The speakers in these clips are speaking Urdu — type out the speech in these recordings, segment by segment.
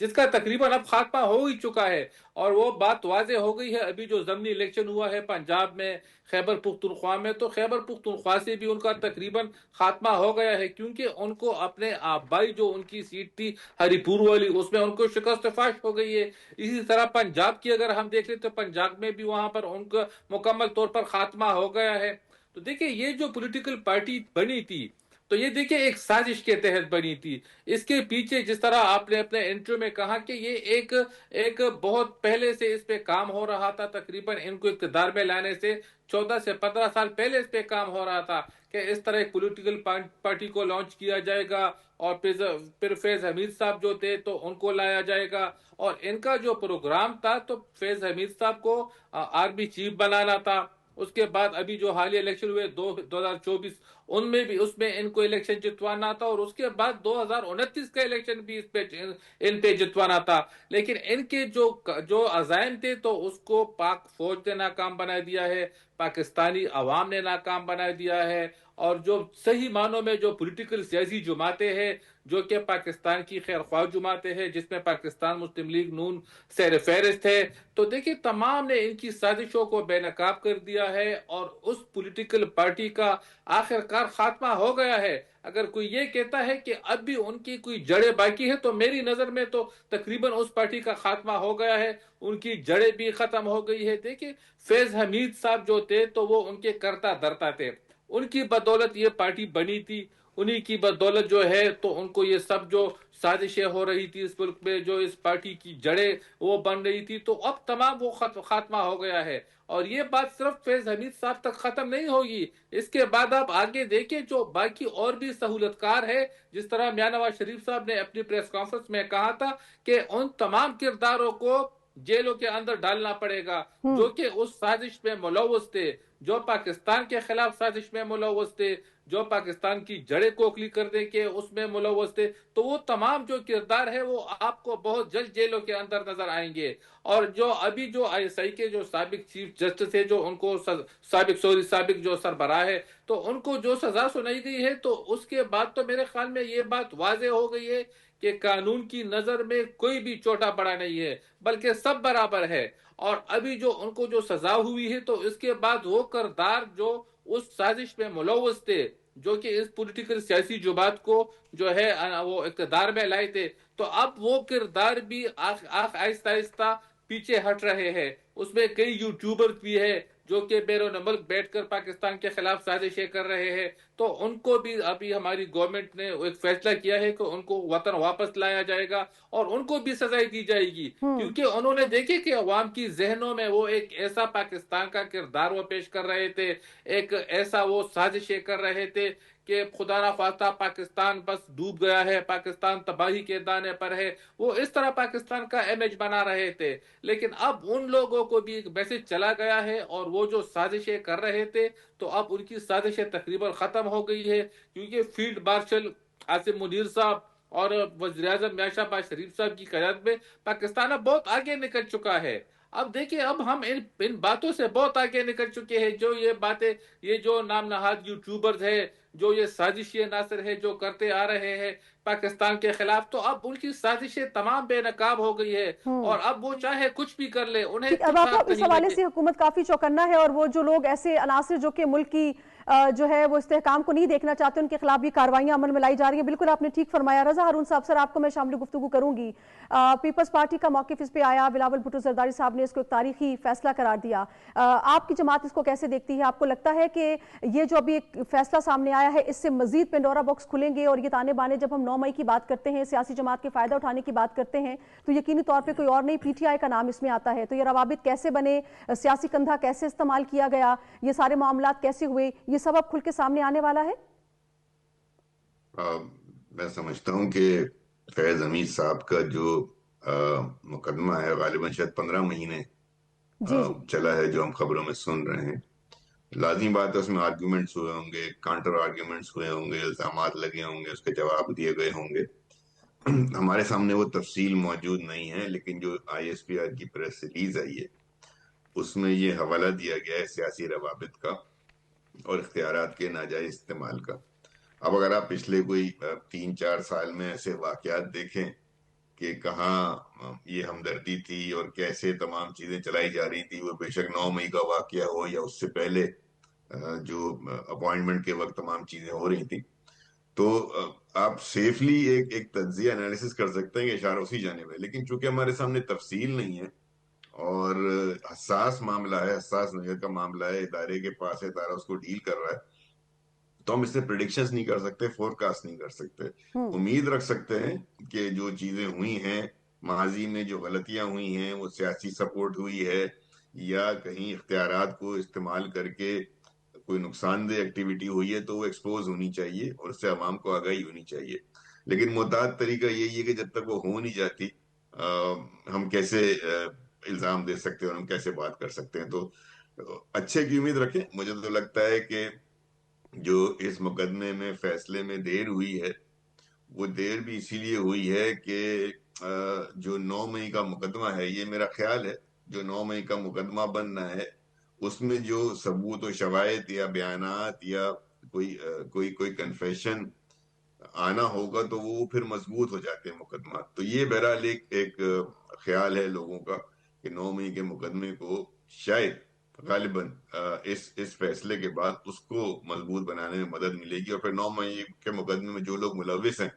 جس کا تقریباً اب خاتمہ ہو ہی چکا ہے، اور وہ بات واضح ہو گئی ہے ابھی جو ضمنی الیکشن ہوا ہے پنجاب میں، خیبر پختونخوا میں، تو خیبر پختونخوا سے بھی ان کا تقریباً خاتمہ ہو گیا ہے، کیونکہ ان کو اپنے آبائی جو ان کی سیٹ تھی ہری پور والی، اس میں ان کو شکست فاش ہو گئی ہے۔ اسی طرح پنجاب کی اگر ہم دیکھ لیں تو پنجاب میں بھی وہاں پر ان کا مکمل طور پر خاتمہ ہو گیا ہے۔ تو دیکھیں یہ جو پولیٹیکل پارٹی بنی تھی، تو یہ دیکھیں ایک سازش کے تحت بنی تھی۔ اس کے پیچھے جس طرح آپ نے اپنے انٹرو میں کہا کہ یہ ایک بہت پہلے سے اس پہ کام ہو رہا تھا، تقریباً ان کو اقتدار میں لانے سے 14 سے 15 سال پہلے اس پہ کام ہو رہا تھا کہ اس طرح ایک پولیٹیکل پارٹی کو لانچ کیا جائے گا، اور پھر فیض حمید صاحب جو تھے تو ان کو لایا جائے گا، اور ان کا جو پروگرام تھا تو فیض حمید صاحب کو آرمی چیف بنانا تھا۔ اس کے بعد ابھی جو حالیہ الیکشن ہوئے 2024، ان میں بھی اس میں ان کو الیکشن جتوانا تھا، اور اس کے بعد 2029 کا الیکشن بھی ان پہ جتوانا تھا، لیکن ان کے جو عزائم تھے تو اس کو پاک فوج نے ناکام بنا دیا ہے، پاکستانی عوام نے ناکام بنا دیا ہے، اور جو صحیح معنوں میں جو پولیٹیکل سیاسی جماعتیں ہیں جو کہ پاکستان کی خیر خواہ جماعتیں ہیں، جس میں پاکستان مسلم لیگ نون سیر فہرست ہے، تو دیکھیں تمام نے ان کی سازشوں کو بے نقاب کر دیا ہے، اور اس پولیٹیکل پارٹی کا آخرکار خاتمہ ہو گیا ہے۔ اگر کوئی یہ کہتا ہے کہ اب بھی ان کی کوئی جڑیں باقی ہے، تو میری نظر میں تو تقریباً اس پارٹی کا خاتمہ ہو گیا ہے، ان کی جڑیں بھی ختم ہو گئی ہے۔ دیکھیں فیض حمید صاحب جو تھے تو وہ ان کے کرتا دھرتا تھے، ان کی بدولت یہ پارٹی بنی تھی، انہی کی بدولت جو ہے تو ان کو یہ سب جو سازشیں ہو رہی تھی اس ملک میں، جو اس پارٹی کی جڑیں وہ بن رہی تھی، تو اب تمام وہ خاتمہ ہو گیا ہے۔ اور یہ بات صرف فیض حمید صاحب تک ختم نہیں ہوگی، اس کے بعد آپ آگے دیکھیں جو باقی اور بھی سہولت کار ہے، جس طرح میاں نواز شریف صاحب نے اپنی پریس کانفرنس میں کہا تھا کہ ان تمام کرداروں کو جیلوں کے اندر ڈالنا پڑے گا جو کہ اس سازش میں ملوث تھے، جو پاکستان کے خلاف سازش میں ملوث تھے، جو پاکستان کی جڑیں کھوکھلی کرنے کے اس میں ملوث تھے، تو وہ تمام جو کردار ہے وہ آپ کو بہت جلد جیلوں کے اندر نظر آئیں گے۔ اور جو ابھی جو آئی ایس آئی کے جو سابق چیف جسٹس ہے، جو ان کو سابق جو سربراہ ہے، تو ان کو جو سزا سنائی گئی ہے، تو اس کے بعد تو میرے خیال میں یہ بات واضح ہو گئی ہے کہ قانون کی نظر میں کوئی بھی چھوٹا بڑا نہیں ہے، بلکہ سب برابر ہے۔ اور ابھی جو ان کو جو سزا ہوئی ہے، تو اس کے بعد وہ کردار جو اس سازش میں ملوث تھے، جو کہ اس پولیٹیکل سیاسی جماعت کو جو ہے وہ اقتدار میں لائے تھے، تو اب وہ کردار بھی آہستہ آہستہ پیچھے ہٹ رہے ہیں۔ اس میں کئی یوٹیوبر بھی ہیں جو کہ بیرون ملک بیٹھ کر پاکستان کے خلاف سازشیں کر رہے ہیں، تو ان کو بھی ابھی ہماری گورنمنٹ نے ایک فیصلہ کیا ہے کہ ان کو وطن واپس لایا جائے گا، اور ان کو بھی سزائیں دی جائے گی، کیونکہ انہوں نے دیکھے کہ عوام کی ذہنوں میں وہ ایک ایسا پاکستان کا کردار وہ پیش کر رہے تھے، ایک ایسا وہ سازشیں کر رہے تھے کہ خدا نہ خواستہ پاکستان بس ڈوب گیا ہے، پاکستان تباہی کے دانے پر ہے، وہ اس طرح پاکستان کا امیج بنا رہے تھے۔ لیکن اب ان لوگوں کو بھی ایک میسج چلا گیا ہے، اور وہ جو سازشیں کر رہے تھے تو اب ان کی سازشیں تقریباً ختم ہو گئی ہے، کیونکہ فیلڈ مارشل عاصم منیر صاحب اور وزیر اعظم میاں شہباز شریف صاحب کی قیادت میں پاکستان اب بہت آگے نکل چکا ہے۔ اب دیکھیں اب ہم ان باتوں سے بہت آگے نکل چکے ہیں، جو یہ باتیں یہ جو نام نہاد یوٹیوبرز ہیں، جو یہ سازشی عناصر ہے جو کرتے آ رہے ہیں پاکستان کے خلاف، تو اب ان کی سازشیں تمام بے نقاب ہو گئی ہے، اور اب وہ چاہے کچھ بھی کر لے، انہیں ٹھیک، اب کچھ آپ کو اس نہیں حوالے لگے۔ سے حکومت کافی چوکنا ہے، اور وہ جو لوگ ایسے عناصر جو کہ ملک کی جو ہے وہ استحکام کو نہیں دیکھنا چاہتے، ان کے خلاف بھی کارروائیاں عمل میں لائی جا رہی ہیں۔ بالکل آپ نے ٹھیک فرمایا۔ رضا ہارون صاحب، سر آپ کو میں شامل گفتگو کروں گی۔ پیپلز پارٹی کا موقف اس پہ آیا، بلاول بھٹو زرداری صاحب نے اس کو ایک تاریخی فیصلہ قرار دیا۔ آپ کی جماعت اس کو کیسے دیکھتی ہے؟ آپ کو لگتا ہے کہ یہ جو ابھی ایک فیصلہ سامنے آیا ہے، اس سے مزید پنڈورا باکس کھلیں گے، اور یہ تانے بانے جب ہم 9 مئی کی بات کرتے ہیں، سیاسی جماعت کے فائدہ اٹھانے کی بات کرتے ہیں، تو یقینی طور پہ کوئی اور نہیں پی ٹی آئی کا نام اس میں آتا ہے، تو یہ روابط کیسے بنے، سیاسی کندھا کیسے استعمال کیا گیا، یہ سارے معاملات کیسے ہوئے، یہ سب اب کھل کے سامنے آنے والا ہے؟ میں سمجھتا ہوں کہ فیض حمید صاحب کا جو مقدمہ ہے غالباً شاید 15 مہینے جی جی چلا ہے، جو ہم خبروں میں سن رہے ہیں۔ لازمی بات ہے اس میں آرگیومنٹس ہوئے ہوں گے، کانٹر آرگیومنٹس ہوئے ہوں گے، الزامات لگے ہوں گے، اس کے جواب دیے گئے ہوں گے۔ ہمارے سامنے وہ تفصیل موجود نہیں ہے، لیکن جو آئی ایس پی آر کی پریس ریلیز آئی ہے اس میں یہ حوالہ دیا گیا ہے سیاسی روابط کا اور اختیارات کے ناجائز استعمال کا۔ اب اگر آپ پچھلے کوئی 3-4 سال میں ایسے واقعات دیکھیں کہ کہاں یہ ہمدردی تھی اور کیسے تمام چیزیں چلائی جا رہی تھی، وہ بے شک 9 مئی کا واقعہ ہو یا اس سے پہلے جو اپوائنٹمنٹ کے وقت تمام چیزیں ہو رہی تھی، تو آپ سیفلی ایک تجزیہ انالیسس کر سکتے ہیں کہ اشارہ اسی جانب ہے. لیکن چونکہ ہمارے سامنے تفصیل نہیں ہے اور حساس معاملہ ہے، حساس نوعیت کا معاملہ ہے، ادارے کے پاس ہے، ادارہ اس کو ڈیل کر رہا ہے، تو ہم اس سے پریڈکشنز نہیں کر سکتے، فور کاسٹ نہیں کر سکتے. امید رکھ سکتے ہیں کہ جو چیزیں ہوئی ہیں ماضی میں، جو غلطیاں ہوئی ہیں، وہ سیاسی سپورٹ ہوئی ہے یا کہیں اختیارات کو استعمال کر کے کوئی نقصان دہ ایکٹیویٹی ہوئی ہے، تو وہ ایکسپوز ہونی چاہیے اور اس سے عوام کو آگاہی ہونی چاہیے. لیکن معتاد طریقہ یہی ہے کہ جب تک وہ ہو نہیں جاتی ہم کیسے الزام دے سکتے ہیں اور ہم کیسے بات کر سکتے ہیں. تو اچھے کی امید رکھیں. مجھے تو لگتا ہے کہ جو اس مقدمے میں فیصلے میں دیر ہوئی ہے، وہ دیر بھی اسی لیے ہوئی ہے کہ جو 9 مئی کا مقدمہ ہے، یہ میرا خیال ہے جو 9 مئی کا مقدمہ بننا ہے، اس میں جو ثبوت و شواہد یا بیانات یا کوئی کنفیشن آنا ہوگا تو وہ پھر مضبوط ہو جاتے ہیں مقدمات. تو یہ بہرحال ایک خیال ہے لوگوں کا کہ 9 مئی کے مقدمے کو شاید غالباً اس فیصلے کے بعد اس کو مضبوط بنانے میں مدد ملے گی، اور پھر 9 مئی کے مقدمے میں جو لوگ ملوث ہیں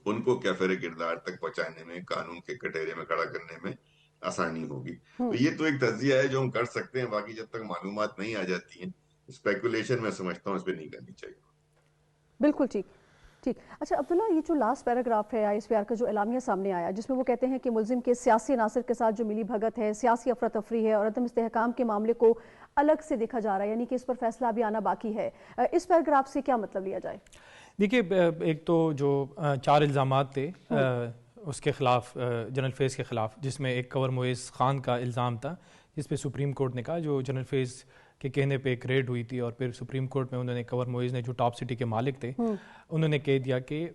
ان کو کیفر کردار تک پہنچانے میں، قانون کے کٹہرے میں کھڑا کرنے میں آسانی ہوگی. تو یہ تو ایک تجزیہ ہے جو ہم کر سکتے ہیں. باقی جب تک معلومات نہیں آ جاتی ہیں، اسپیکولیشن میں سمجھتا ہوں اس پہ نہیں کرنی چاہیے. بالکل ٹھیک. اچھا عبداللہ، یہ جو لاسٹ پیراگراف ہے آئی ایس پی آر کا جو اعلامیہ سامنے آیا، جس میں وہ کہتے ہیں کہ ملزم کے سیاسی عناصر کے ساتھ جو ملی بھگت ہے، سیاسی افراتفری ہے اور عدم استحکام کے معاملے کو الگ سے دیکھا جا رہا ہے، یعنی کہ اس پر فیصلہ ابھی آنا باقی ہے، اس پیراگراف سے کیا مطلب لیا جائے؟ دیکھیے، ایک تو جو 4 الزامات تھے اس کے خلاف، جنرل فیض کے خلاف، جس میں ایک کنور معیز خان کا الزام تھا، جس پہ سپریم کورٹ نے کہا، جو جنرل فیض کے کہنے پہ ایک ریڈ ہوئی تھی اور پھر سپریم کورٹ میں انہوں نے کنور معیز نے جو ٹاپ سٹی کے مالک تھے انہوں نے کہہ دیا کہ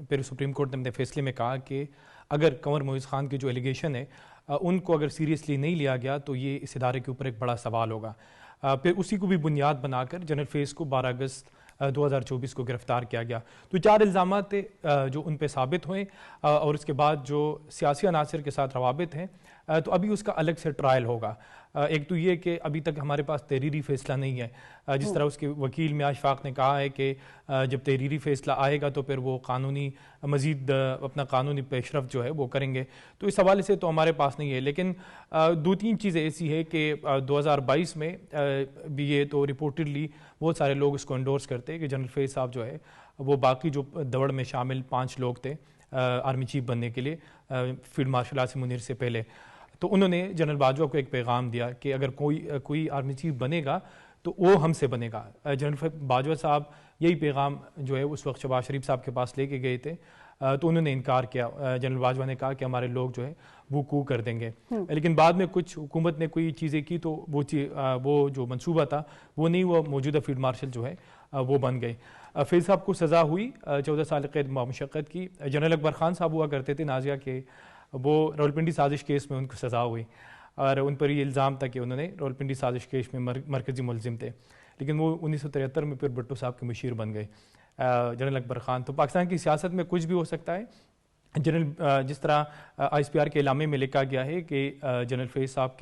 پھر سپریم کورٹ نے اپنے فیصلے میں کہا کہ اگر کنور معیز خان کی جو ایلیگیشن ہے ان کو اگر سیریسلی نہیں لیا گیا تو یہ اس ادارے کے اوپر ایک بڑا سوال ہوگا. پھر اسی کو بھی بنیاد بنا کر جنرل فیض کو 12 اگست 2024 کو گرفتار کیا گیا. تو 4 الزامات تھے جو ان پہ ثابت ہوئے، اور اس کے بعد جو سیاسی عناصر کے ساتھ روابط ہیں تو ابھی اس کا الگ سے ٹرائل ہوگا. ایک تو یہ کہ ابھی تک ہمارے پاس تحریری فیصلہ نہیں ہے، جس طرح اس کے وکیل میاں اشفاق نے کہا ہے کہ جب تحریری فیصلہ آئے گا تو پھر وہ مزید اپنا قانونی پیش رفت جو ہے وہ کریں گے. تو اس حوالے سے تو ہمارے پاس نہیں ہے. لیکن 2-3 چیزیں ایسی ہے کہ 2022 میں بھی یہ تو ریپورٹڈلی بہت سارے لوگ اس کو انڈورس کرتے ہیں کہ جنرل فیض صاحب جو ہے وہ باقی جو دوڑ میں شامل 5 لوگ تھے آرمی چیف بننے کے لیے فیلڈ مارشل عاصم منیر سے پہلے، تو انہوں نے جنرل باجوہ کو ایک پیغام دیا کہ اگر کوئی آرمی چیف بنے گا تو وہ ہم سے بنے گا. جنرل باجوہ صاحب یہی پیغام جو ہے اس وقت شہباز شریف صاحب کے پاس لے کے گئے تھے، تو انہوں نے انکار کیا. جنرل باجوہ نے کہا کہ ہمارے لوگ جو ہے وہ کو کر دیں گے. لیکن بعد میں کچھ حکومت نے کوئی چیزیں کی تو وہ جو منصوبہ تھا وہ نہیں، وہ موجودہ فیلڈ مارشل جو ہے وہ بن گئے. فیض صاحب کو سزا ہوئی 14 سال قید مشقت کی. جنرل اکبر خان صاحب ہوا کرتے تھے نازیہ کے، وہ راولپنڈی سازش کیس میں ان کو سزا ہوئی اور ان پر یہ الزام تھا کہ انہوں نے راولپنڈی سازش کیس میں مرکزی ملزم تھے. لیکن وہ 1973 میں پھر بھٹو صاحب کے مشیر بن گئے جنرل اکبر خان. تو پاکستان کی سیاست میں کچھ بھی ہو سکتا ہے. جس طرح آئی ایس پی آر کے اعلامیے میں لکھا گیا ہے کہ جنرل فیض صاحب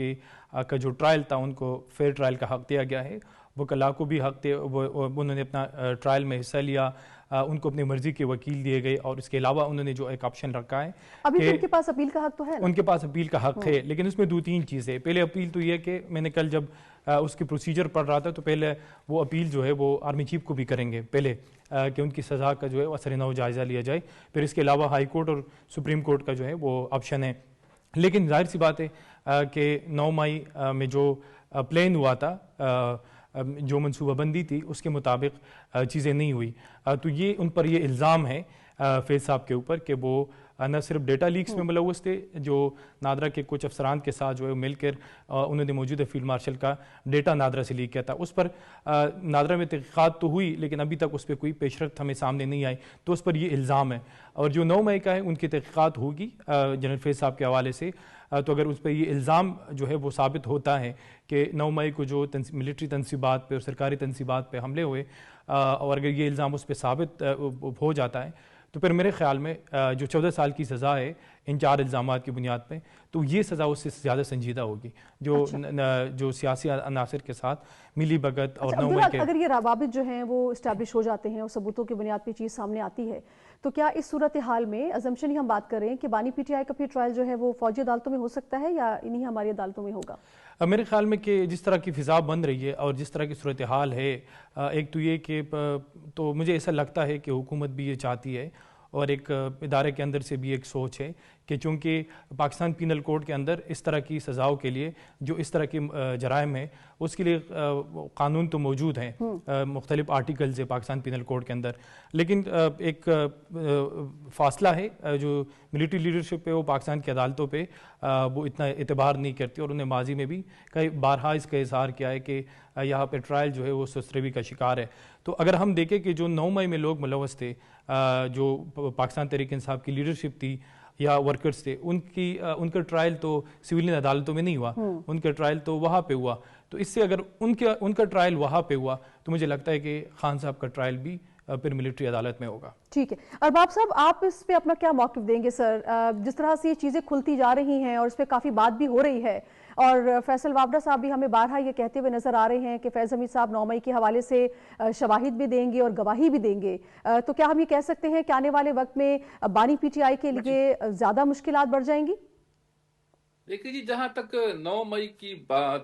کا جو ٹرائل تھا ان کو فیئر ٹرائل کا حق دیا گیا ہے، وکلاء کو بھی حق دے، انہوں نے اپنا ٹرائل میں حصہ لیا، ان کو اپنی مرضی کے وکیل دیے گئے، اور اس کے علاوہ انہوں نے جو ایک آپشن رکھا ہے ابھی ان کے پاس اپیل کا حق تو ہے، ان کے پاس اپیل کا حق ہے. لیکن اس میں 2-3 چیزیں. پہلے اپیل تو یہ کہ میں نے کل جب اس کی پروسیجر پڑھ رہا تھا تو پہلے وہ اپیل جو ہے وہ آرمی چیف کو بھی کریں گے پہلے کہ ان کی سزا کا جو ہے اثر نو جائزہ لیا جائے. پھر اس کے علاوہ ہائی کورٹ اور سپریم کورٹ کا جو ہے وہ آپشن ہے. لیکن ظاہر سی بات ہے کہ 9 مئی میں جو پلان ہوا تھا، جو منصوبہ بندی تھی، اس کے مطابق چیزیں نہیں ہوئی. تو یہ ان پر یہ الزام ہے فیض صاحب کے اوپر کہ وہ نہ صرف ڈیٹا لیکس میں ملوث تھے، جو نادرا کے کچھ افسران کے ساتھ جو ہے مل کر انہوں نے موجودہ فیلڈ مارشل کا ڈیٹا نادرا سے لیک کیا تھا. اس پر نادرا میں تحقیقات تو ہوئی لیکن ابھی تک اس پہ کوئی پیش رفت ہمیں سامنے نہیں آئی. تو اس پر یہ الزام ہے. اور جو 9 مئی کا ہے ان کی تحقیقات ہوگی جنرل فیض صاحب کے حوالے سے. تو اگر اس پہ یہ الزام جو ہے وہ ثابت ہوتا ہے کہ 9 مئی کو جو ملٹری تنصیبات پہ اور سرکاری تنصیبات پہ حملے ہوئے، اور اگر یہ الزام اس پہ ثابت ہو جاتا ہے تو پھر میرے خیال میں جو 14 سال کی سزا ہے ان 4 الزامات کی بنیاد پہ، تو یہ سزا اس سے زیادہ سنجیدہ ہوگی، جو سیاسی عناصر کے ساتھ ملی بھگت اور اگر یہ روابط جو ہیں وہ اسٹیبلش ہو جاتے ہیں اور ثبوتوں کی بنیاد پہ چیز سامنے آتی ہے، تو کیا اس صورتحال میں ازمپشن ہی ہم بات کر رہے ہیں کہ بانی پی ٹی آئی کا بھی ٹرائل جو ہے وہ فوجی عدالتوں میں ہو سکتا ہے یا انہی ہماری عدالتوں میں ہوگا؟ میرے خیال میں کہ جس طرح کی فضا بن رہی ہے اور جس طرح کی صورتحال ہے، ایک تو یہ کہ تو مجھے ایسا لگتا ہے کہ حکومت بھی یہ چاہتی ہے اور ایک ادارے کے اندر سے بھی ایک سوچ ہے کہ چونکہ پاکستان پینل کوڈ کے اندر اس طرح کی سزاؤں کے لیے جو اس طرح کے جرائم ہیں اس کے لیے قانون تو موجود ہیں، مختلف آرٹیکلز ہیں پاکستان پینل کوڈ کے اندر، لیکن ایک فاصلہ ہے جو ملٹری لیڈرشپ پہ وہ پاکستان کی عدالتوں پہ وہ اتنا اعتبار نہیں کرتی، اور انہیں ماضی میں بھی کئی بارہا اس کا اظہار کیا ہے کہ یہاں پہ ٹرائل جو ہے وہ سستروی کا شکار ہے۔ تو اگر ہم دیکھیں کہ جو 9 مئی میں لوگ ملوث تھے، جو پاکستان تحریک انصاف کی لیڈرشپ تھی یا ورکرز تھے، ان کا ٹرائل تو سویلین عدالتوں میں نہیں ہوا، ان کا ٹرائل تو وہاں پہ ہوا۔ تو اس سے اگر ان کا ٹرائل وہاں پہ ہوا تو مجھے لگتا ہے کہ خان صاحب کا ٹرائل بھی پھر ملٹری عدالت میں ہوگا۔ ٹھیک ہے، ارباب صاحب آپ اس پہ اپنا کیا موقف دیں گے سر؟ جس طرح سے یہ چیزیں کھلتی جا رہی ہیں اور اس پہ کافی بات بھی ہو رہی ہے، اور فیصل وابڈا صاحب بھی ہمیں بارہا یہ کہتے ہوئے نظر آ رہے ہیں کہ فیض حمید صاحب 9 مئی کے حوالے سے شواہد بھی دیں گے اور گواہی بھی دیں گے، تو کیا ہم یہ کہہ سکتے ہیں کہ آنے والے وقت میں بانی پی ٹی آئی کے لیے زیادہ مشکلات بڑھ جائیں گی؟ دیکھیے جی، جہاں تک 9 مئی کی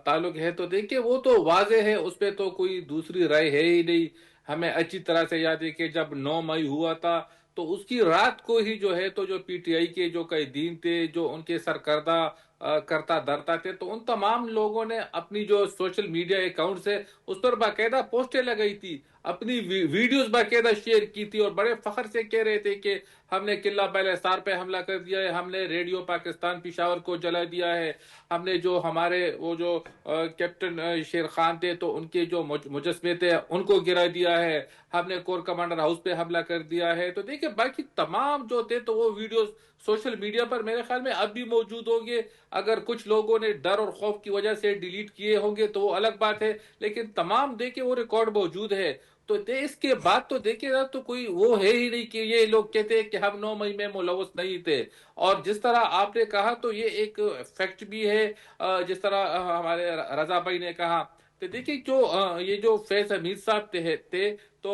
تعلق ہے تو دیکھیے وہ تو واضح ہے، اس پہ تو کوئی دوسری رائے ہے ہی نہیں۔ ہمیں اچھی طرح سے یاد ہے کہ جب 9 مئی ہوا تھا تو اس کی رات کو ہی جو ہے تو جو پی ٹی آئی کے جو قائدین تھے، جو ان کے سرکردہ کرتا دھرتا تھے، تو ان تمام لوگوں نے اپنی جو سوشل میڈیا اکاؤنٹ سے اس پر باقاعدہ پوسٹیں لگائی تھی، اپنی ویڈیوز باقاعدہ شیئر کی تھی اور بڑے فخر سے کہہ رہے تھے کہ ہم نے قلعہ بیل حصار پہ حملہ کر دیا ہے، ہم نے ریڈیو پاکستان پشاور کو جلا دیا ہے، ہم نے جو ہمارے وہ جو کیپٹن شیر خان تھے تو ان کے جو مجسمے تھے ان کو گرا دیا ہے، ہم نے کور کمانڈر ہاؤس پہ حملہ کر دیا ہے۔ تو دیکھیں باقی تمام جو تھے تو وہ ویڈیوز سوشل میڈیا پر میرے خیال میں اب بھی موجود ہوں گے۔ اگر کچھ لوگوں نے ڈر اور خوف کی وجہ سے ڈیلیٹ کیے ہوں گے تو وہ الگ بات ہے، لیکن تمام دیکھیں وہ ریکارڈ موجود ہے۔ تو اس کے بعد تو دیکھیں نا تو کوئی وہ ہے ہی نہیں کہ یہ لوگ کہتے ہیں کہ ہم 9 مئی میں ملوث نہیں تھے۔ اور جس طرح آپ نے کہا تو یہ ایک فیکٹ بھی ہے، جس طرح ہمارے رضا بھائی نے کہا، تو دیکھیں یہ جو فیض حمید صاحب تھے تو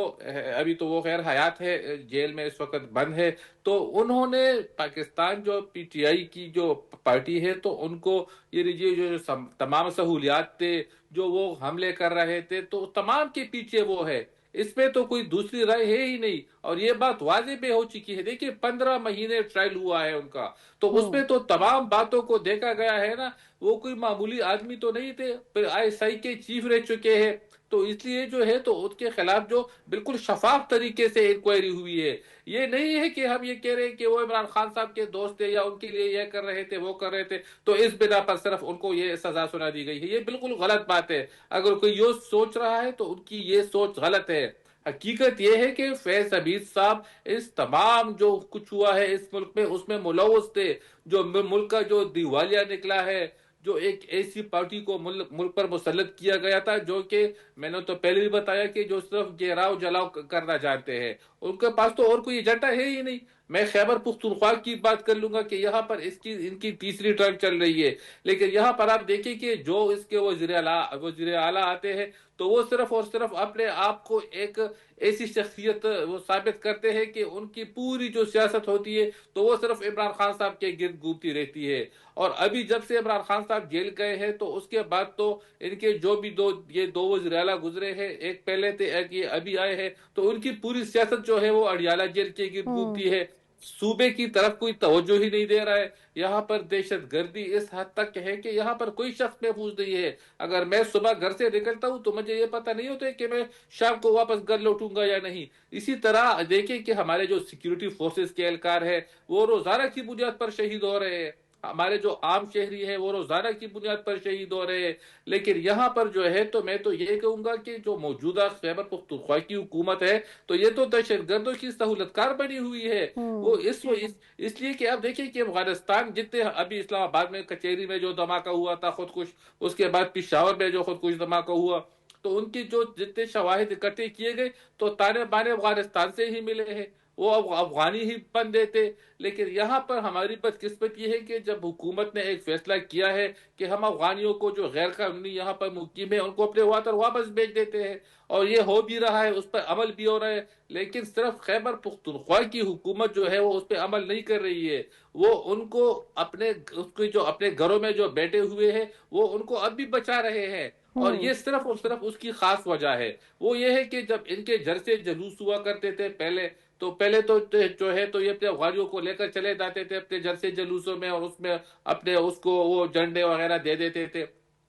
ابھی تو وہ غیر حیات ہے، جیل میں اس وقت بند ہے، تو انہوں نے پاکستان جو پی ٹی آئی کی جو پارٹی ہے تو ان کو یہ جو تمام سہولیات تھے جو وہ حملے کر رہے تھے تو تمام کے پیچھے وہ ہے، اس میں تو کوئی دوسری رائے ہے ہی نہیں، اور یہ بات واضح بھی ہو چکی ہے۔ دیکھیں 15 مہینے ٹرائل ہوا ہے ان کا، تو اس میں تو تمام باتوں کو دیکھا گیا ہے نا، وہ کوئی معمولی آدمی تو نہیں تھے، پھر ISI کے چیف رہ چکے ہیں، تو اس لیے جو ہے تو ان کے خلاف جو بالکل شفاف طریقے سے انکوائری ہوئی ہے۔ یہ نہیں ہے کہ ہم یہ کہہ رہے ہیں کہ وہ عمران خان صاحب کے دوست تھے یا ان کے لیے یہ کر رہے تھے وہ کر رہے تھے تو اس بنا پر صرف ان کو یہ سزا سنا دی گئی ہے، یہ بالکل غلط بات ہے۔ اگر کوئی یہ سوچ رہا ہے تو ان کی یہ سوچ غلط ہے۔ حقیقت یہ ہے کہ فیض حمید صاحب اس تمام جو کچھ ہوا ہے اس ملک میں اس میں ملوث تھے، جو ملک کا جو دیوالیہ نکلا ہے، جو ایک ایسی پارٹی کو ملک پر مسلط کیا گیا تھا جو کہ میں نے تو پہلے بھی بتایا کہ جو صرف گہراؤ جلاؤ کرنا جانتے ہیں، ان کے پاس تو اور کوئی ایجنڈا ہے ہی نہیں۔ میں خیبر پختونخوا کی بات کر لوں گا کہ یہاں پر ان کی تیسری ٹرم چل رہی ہے، لیکن یہاں پر آپ دیکھیں کہ جو اس کے وزیر اعلیٰ آتے ہیں تو وہ صرف اور صرف اپنے آپ کو ایک ایسی شخصیت وہ ثابت کرتے ہیں کہ ان کی پوری جو سیاست ہوتی ہے تو وہ صرف عمران خان صاحب کے گرد گھومتی رہتی ہے۔ اور ابھی جب سے عمران خان صاحب جیل گئے ہیں تو اس کے بعد تو ان کے جو بھی یہ دو وزیر اعلیٰ گزرے ہیں، ایک پہلے تھے ایک یہ ابھی آئے ہیں، تو ان کی پوری سیاست جو ہے وہ اڈیالہ جیل کے گرد گھومتی ہے، صوبے کی طرف کوئی توجہ ہی نہیں دے رہا ہے۔ یہاں پر دہشت گردی اس حد تک ہے کہ یہاں پر کوئی شخص محفوظ نہیں ہے۔ اگر میں صبح گھر سے نکلتا ہوں تو مجھے یہ پتہ نہیں ہوتا ہے کہ میں شام کو واپس گھر لوٹوں گا یا نہیں۔ اسی طرح دیکھیں کہ ہمارے جو سیکیورٹی فورسز کے اہلکار ہیں وہ روزانہ کی بنیاد پر شہید ہو رہے ہیں، ہمارے جو عام شہری ہیں وہ روزانہ کی بنیاد پر شہید ہو رہے ہیں۔ لیکن یہاں پر جو ہے تو میں تو یہ کہوں گا کہ جو موجودہ خیبر پختونخوا کی حکومت ہے تو یہ تو دہشت گردوں کی سہولت کار بنی ہوئی ہے۔ وہ اس لیے کہ آپ دیکھیں کہ افغانستان جتنے ابھی اسلام آباد میں کچہری میں جو دھماکہ ہوا تھا خودکش، اس کے بعد پشاور میں جو خودکش دھماکہ ہوا، تو ان کی جو جتنے شواہد اکٹھے کیے گئے تو تانے بانے افغانستان سے ہی ملے ہیں۔ وہ افغانی ہی بن دیتے. لیکن یہاں پر ہماری بدقسمت یہ ہے کہ جب حکومت نے ایک فیصلہ کیا ہے کہ ہم افغانیوں کو جو غیر قانونی یہاں پر مقیم ہے ان کو اپنے وطن واپس بھیج دیتے ہیں، اور یہ ہو بھی رہا ہے، اس پر عمل بھی ہو رہا ہے. لیکن صرف خیبر پختونخوا کی حکومت جو ہے وہ اس پہ عمل نہیں کر رہی ہے. وہ ان کو اپنے گھروں میں جو بیٹھے ہوئے ہیں وہ ان کو اب بھی بچا رہے ہیں. اور یہ صرف اور صرف اس کی خاص وجہ ہے، وہ یہ ہے کہ جب ان کے گھر سے جلوس ہوا کرتے تھے پہلے تو جو ہے تو یہ اپنے افغانیوں کو لے کر چلے جاتے تھے اپنے گھر سے جلوسوں میں، اور اس میں اپنے اس کو وہ جھنڈے وغیرہ دے دیتے تھے.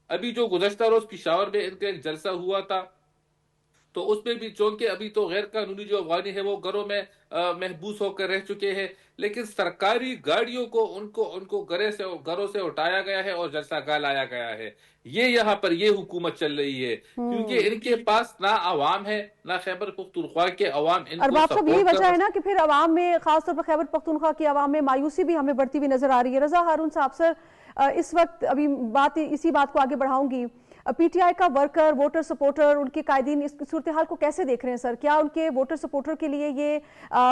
ابھی جو گزشتہ روز پشاور میں ان کا ایک جلسہ ہوا تھا تو اس میں بھی چونکہ ابھی تو غیر قانونی جو افغانی ہے وہ گھروں میں محبوس ہو کر رہ چکے ہیں، لیکن سرکاری گاڑیوں کو ان کو گھروں سے اٹھایا گیا ہے اور جلسہ گاہ لایا گیا ہے. یہ یہاں پر یہ حکومت چل رہی ہے کیونکہ ان کے پاس نہ عوام ہے، نہ خیبر پختونخوا کے عوام ان کو ارباب صاحب، یہی سپورٹ کر وجہ ہے نا کہ پھر عوام میں، خاص طور پر خیبر پختونخوا کی عوام میں مایوسی بھی ہمیں بڑھتی ہوئی نظر آ رہی ہے. رضا ہارون صاحب سر، اس وقت ابھی اسی بات کو آگے بڑھاؤں گی. پی ٹی آئی کا ورکر، ووٹر سپورٹر، ان کے قائدین اس صورتحال کو کیسے دیکھ رہے ہیں سر؟ کیا ان کے ووٹر سپورٹر کے لیے یہ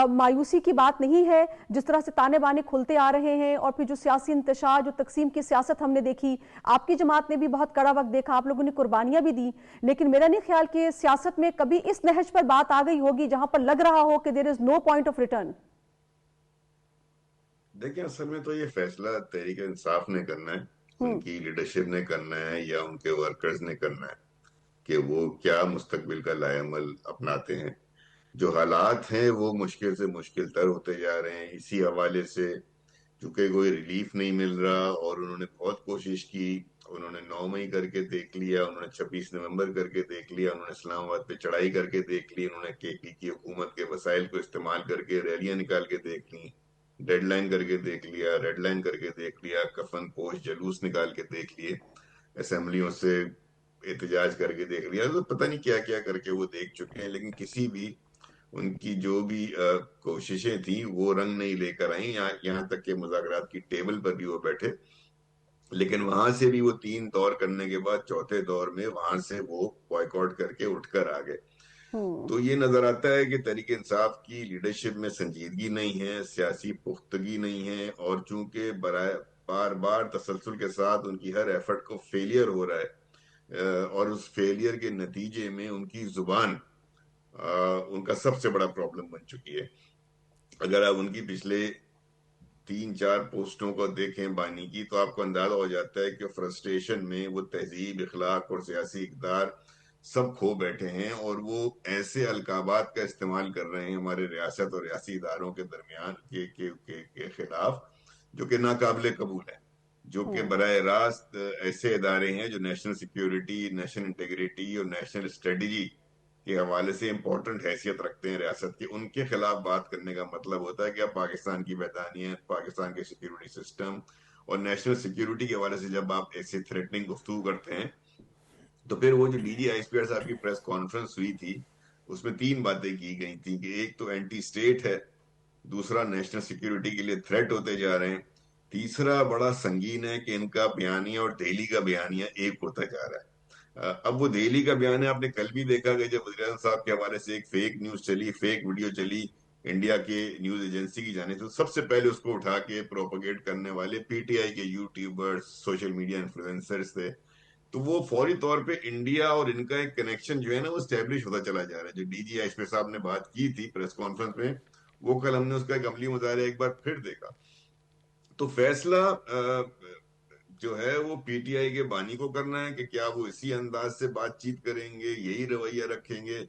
مایوسی کی بات نہیں ہے؟ جس طرح سے تانے بانے کھلتے آ رہے ہیں، اور پھر جو سیاسی انتشار، جو تقسیم کی سیاست ہم نے دیکھی، آپ کی جماعت نے بھی بہت کڑا وقت دیکھا، آپ لوگوں نے قربانیاں بھی دی، لیکن میرا نہیں خیال کہ سیاست میں کبھی اس نہج پر بات آ گئی ہوگی جہاں پر لگ رہا ہو کہ دیر از نو پوائنٹ آف ریٹرن. دیکھیں، اصل میں تو یہ فیصلہ تحریک انصاف نے کرنا ہے، ان کی لیڈرشپ نے کرنا ہے یا ان کے ورکرز نے کرنا ہے کہ وہ کیا مستقبل کا لائے عمل اپناتے ہیں. جو حالات ہیں وہ مشکل سے مشکل تر ہوتے جا رہے ہیں. اسی حوالے سے چونکہ کوئی ریلیف نہیں مل رہا اور انہوں نے بہت کوشش کی، انہوں نے 9 مئی کر کے دیکھ لیا، انہوں نے 26 نومبر کر کے دیکھ لیا، انہوں نے اسلام آباد پہ چڑھائی کر کے دیکھ لی، انہوں نے کے پی کی حکومت کے وسائل کو استعمال کر کے ریلیاں نکال کے دیکھ لی، ڈیڈ لائن کر کے دیکھ لیا، ریڈ لائن کر کے دیکھ لیا، کفن پوش جلوس نکال کے دیکھ لیے، اسمبلیوں سے احتجاج کر کے دیکھ لیا، تو پتہ نہیں کیا کیا کر کے وہ دیکھ چکے ہیں. لیکن کسی بھی ان کی جو بھی کوششیں تھیں وہ رنگ نہیں لے کر آئیں، یہاں تک کہ مذاکرات کی ٹیبل پر بھی وہ بیٹھے، لیکن وہاں سے بھی وہ 3 دور کرنے کے بعد چوتھے دور میں وہاں سے وہ بائیکاٹ کر کے اٹھ کر آ گئے. تو یہ نظر آتا ہے کہ تحریک انصاف کی لیڈرشپ میں سنجیدگی نہیں ہے، سیاسی پختگی نہیں ہے، اور چونکہ بار بار تسلسل کے ساتھ ان کی ہر ایفرٹ کو فیلئر ہو رہا ہے، اور اس فیلئر کے نتیجے میں ان کی زبان ان کا سب سے بڑا پرابلم بن چکی ہے. اگر آپ ان کی پچھلے 3-4 پوسٹوں کو دیکھیں بانی کی تو آپ کو اندازہ ہو جاتا ہے کہ فرسٹریشن میں وہ تہذیب، اخلاق اور سیاسی اقدار سب کھو بیٹھے ہیں، اور وہ ایسے القابات کا استعمال کر رہے ہیں ہمارے ریاست اور ریاستی اداروں کے درمیان کے خلاف جو کہ ناقابل قبول ہے، جو کہ براہ راست ایسے ادارے ہیں جو نیشنل سیکیورٹی، نیشنل انٹیگریٹی اور نیشنل اسٹریٹجی کے حوالے سے امپورٹنٹ حیثیت رکھتے ہیں ریاست کے. ان کے خلاف بات کرنے کا مطلب ہوتا ہے کہ اب پاکستان کی وحدانیت، پاکستان کے سیکیورٹی سسٹم اور نیشنل سیکیورٹی کے حوالے سے جب آپ ایسے تھریٹننگ گفتگو کرتے ہیں تو پھر وہ جو D G I S P R صاحب کی پریس کانفرنس ہوئی تھی اس میں 3 باتیں کی گئی تھیں کہ ایک تو اینٹی اسٹیٹ ہے، دوسرا نیشنل سیکیورٹی کے لیے تھریٹ ہوتے جا رہے ہیں، تیسرا بڑا سنگین ہے کہ ان کا بیانیہ اور دہلی کا بیانیہ ایک ہوتا جا رہا ہے. اب وہ دہلی کا بیانیہ آپ نے کل بھی دیکھا کہ جب وزیر اعظم صاحب کے حوالے سے ایک فیک نیوز چلی، فیک ویڈیو چلی انڈیا کے نیوز ایجنسی کی جانب سے، سب سے پہلے اس کو اٹھا کے پروپیگیٹ کرنے والے پی ٹی آئی کے یوٹیوبرز، سوشل میڈیا انفلوئنسرز تھے. تو وہ فوری طور پہ انڈیا اور ان کا ایک کنیکشن جو ہے نا وہ اسٹیبلش ہوتا چلا جا رہا ہے. جو ڈی جی آئی ایس پی صاحب نے بات کی تھی پریس کانفرنس میں، وہ کل ہم نے اس کا ایک عملی مظاہرہ ایک بار پھر دیکھا. تو فیصلہ جو ہے وہ پی ٹی آئی کے بانی کو کرنا ہے کہ کیا وہ اسی انداز سے بات چیت کریں گے، یہی رویہ رکھیں گے،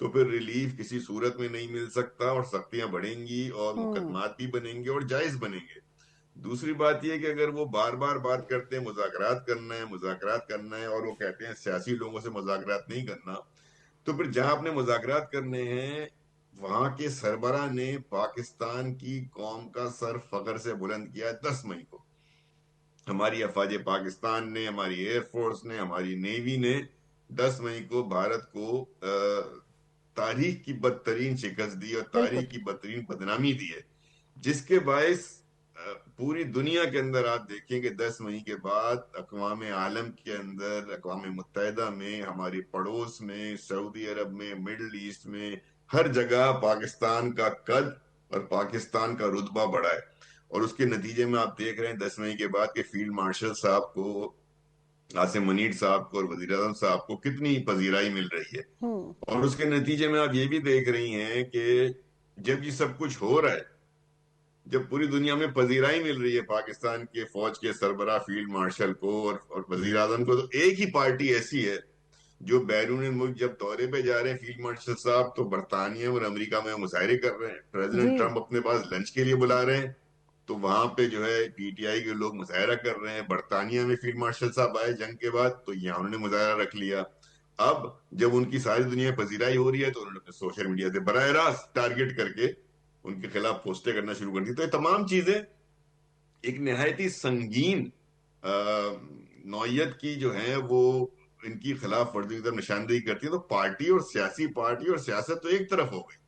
تو پھر ریلیف کسی صورت میں نہیں مل سکتا اور سختیاں بڑھیں گی اور مقدمات بھی بنیں گے اور جائز بنیں گے. دوسری بات یہ کہ اگر وہ بار بار بات کرتے ہیں مذاکرات کرنا ہے اور وہ کہتے ہیں سیاسی لوگوں سے مذاکرات نہیں کرنا، تو پھر جہاں اپنے مذاکرات کرنے ہیں وہاں کے سربراہ نے پاکستان کی قوم کا سر فخر سے بلند کیا 10 مئی کو. ہماری افواج پاکستان نے، ہماری ایئر فورس نے، ہماری نیوی نے 10 مئی کو بھارت کو تاریخ کی بدترین شکست دی اور تاریخ کی بدترین بدنامی دی ہے، جس کے باعث پوری دنیا کے اندر آپ دیکھیں کہ 10 مئی کے بعد اقوام عالم کے اندر، اقوام متحدہ میں، ہماری پڑوس میں، سعودی عرب میں، مڈل ایسٹ میں، ہر جگہ پاکستان کا قد اور پاکستان کا رتبہ بڑھا ہے. اور اس کے نتیجے میں آپ دیکھ رہے ہیں 10 مئی کے بعد کہ فیلڈ مارشل صاحب کو، عاصم منیر صاحب کو اور وزیر اعظم صاحب کو کتنی پذیرائی مل رہی ہے. اور اس کے نتیجے میں آپ یہ بھی دیکھ رہی ہیں کہ جب یہ سب کچھ ہو رہا ہے، جب پوری دنیا میں پذیرائی مل رہی ہے پاکستان کے فوج کے سربراہ فیلڈ مارشل کو اور وزیر اعظم کو، تو ایک ہی پارٹی ایسی ہے جو بیرون ملک جب دورے پہ جا رہے ہیں فیلڈ مارشل صاحب تو برطانیہ اور امریکہ میں مظاہرے کر رہے ہیں. پریزیڈنٹ ٹرمپ اپنے پاس لنچ کے لیے بلا رہے ہیں تو وہاں پہ جو ہے پی ٹی آئی کے لوگ مظاہرہ کر رہے ہیں. برطانیہ میں فیلڈ مارشل صاحب آئے جنگ کے بعد تو یہاں انہوں نے مظاہرہ رکھ لیا. اب جب ان کی ساری دنیا پذیرائی ہو رہی ہے تو انہوں نے سوشل میڈیا سے براہ راست ٹارگٹ کر کے ان کے خلاف پوسٹیں کرنا شروع کر دی. تو یہ تمام چیزیں ایک نہایت ہی سنگین نوعیت کی جو ہیں وہ ان کی خلاف ورزی کی طرف نشاندہی کرتی ہے. تو پارٹی اور سیاست تو ایک طرف ہو گئی.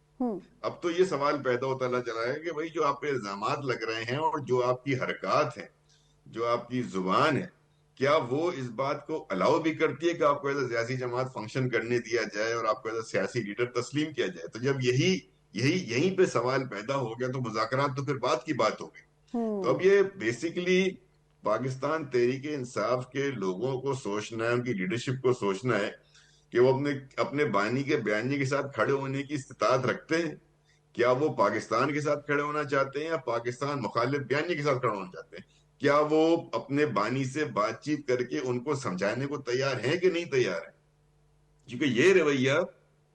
اب تو یہ سوال پیدا ہوتا چلا ہے کہ بھائی جو آپ پہ الزامات لگ رہے ہیں اور جو آپ کی حرکات ہیں، جو آپ کی زبان ہے، کیا وہ اس بات کو الاؤ بھی کرتی ہے کہ آپ کو ایسا سیاسی جماعت فنکشن کرنے دیا جائے اور آپ کو ایسا سیاسی لیڈر تسلیم کیا جائے؟ تو جب یہیں پہ سوال پیدا ہو گیا تو مذاکرات تو پھر بعد کی بات ہو گئی. تو اب یہ بیسیکلی پاکستان تحریک انصاف کے لوگوں کو سوچنا ہے، ان کی لیڈرشپ کو سوچنا ہے کہ وہ اپنے بانی کے بیانیے کے ساتھ کھڑے ہونے کی استطاعت رکھتے ہیں. کیا وہ پاکستان کے ساتھ کھڑے ہونا چاہتے ہیں یا پاکستان مخالف بیانیے کے ساتھ کھڑے ہونا چاہتے ہیں؟ کیا وہ اپنے بانی سے بات چیت کر کے ان کو سمجھانے کو تیار ہیں کہ نہیں تیار ہیں؟ کیونکہ یہ رویہ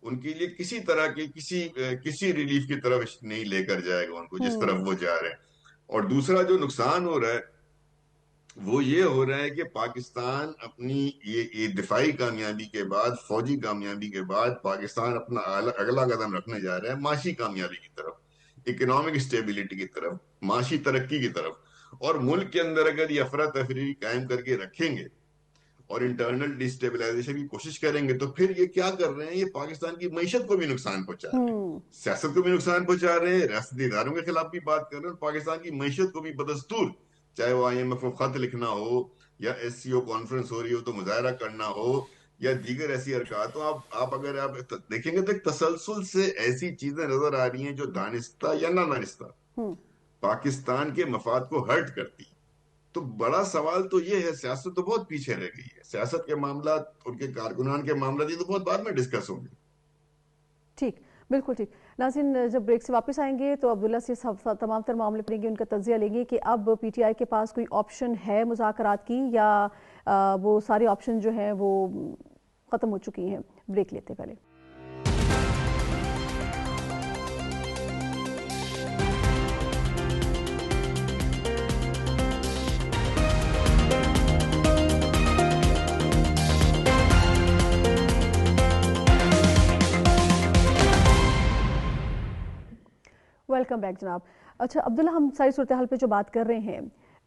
ان کے لیے کسی طرح کی کسی ریلیف کی طرف نہیں لے کر جائے گا ان کو جس طرف وہ جا رہے ہیں. اور دوسرا جو نقصان ہو رہا ہے وہ یہ ہو رہا ہے کہ پاکستان اپنی یہ دفاعی کامیابی کے بعد، فوجی کامیابی کے بعد، پاکستان اپنا اگلا قدم رکھنے جا رہا ہے معاشی کامیابی کی طرف، اکنامک اسٹیبلٹی کی طرف، معاشی ترقی کی طرف. اور ملک کے اندر اگر یہ افراتفری قائم کر کے رکھیں گے اور انٹرنل ڈیسٹیبلائزیشن کی کوشش کریں گے تو پھر یہ کیا کر رہے ہیں؟ یہ پاکستان کی معیشت کو بھی نقصان پہنچا رہے ہیں، سیاست کو بھی نقصان پہنچا رہے ہیں، ریاستی اداروں کے خلاف بھی بات کر رہے ہیں، اور پاکستان کی معیشت کو بھی بدستور، چاہے وہ آئی ایم ایف کو خط لکھنا ہو یا ایس سی او کانفرنس ہو رہی ہو تو مظاہرہ کرنا ہو یا دیگر ایسی حرکات ہو. آپ اگر آپ دیکھیں گے تو ایک تسلسل سے ایسی چیزیں نظر آ رہی ہیں جو دانستہ یا نہ دانستہ پاکستان کے مفاد کو ہرٹ کرتی. تو بڑا سوال تو یہ ہے، سیاست تو بہت پیچھے رہ گئی ہے، سیاست کے معاملات، ان کے کارکنان کے معاملات یہ تو بہت بعد میں ڈسکس ہوں گے. ٹھیک، بالکل ٹھیک. ناظرین، جب بریک سے واپس آئیں گے تو عبداللہ سے تمام تر معاملے پڑیں گے، ان کا تجزیہ لیں گے کہ اب پی ٹی آئی کے پاس کوئی آپشن ہے مذاکرات کی یا وہ سارے آپشن جو ہیں وہ ختم ہو چکی ہیں. بریک لیتے پہلے. ویلکم بیک جناب. اچھا عبداللہ، ہم ساری صورتحال پہ جو بات کر رہے ہیں،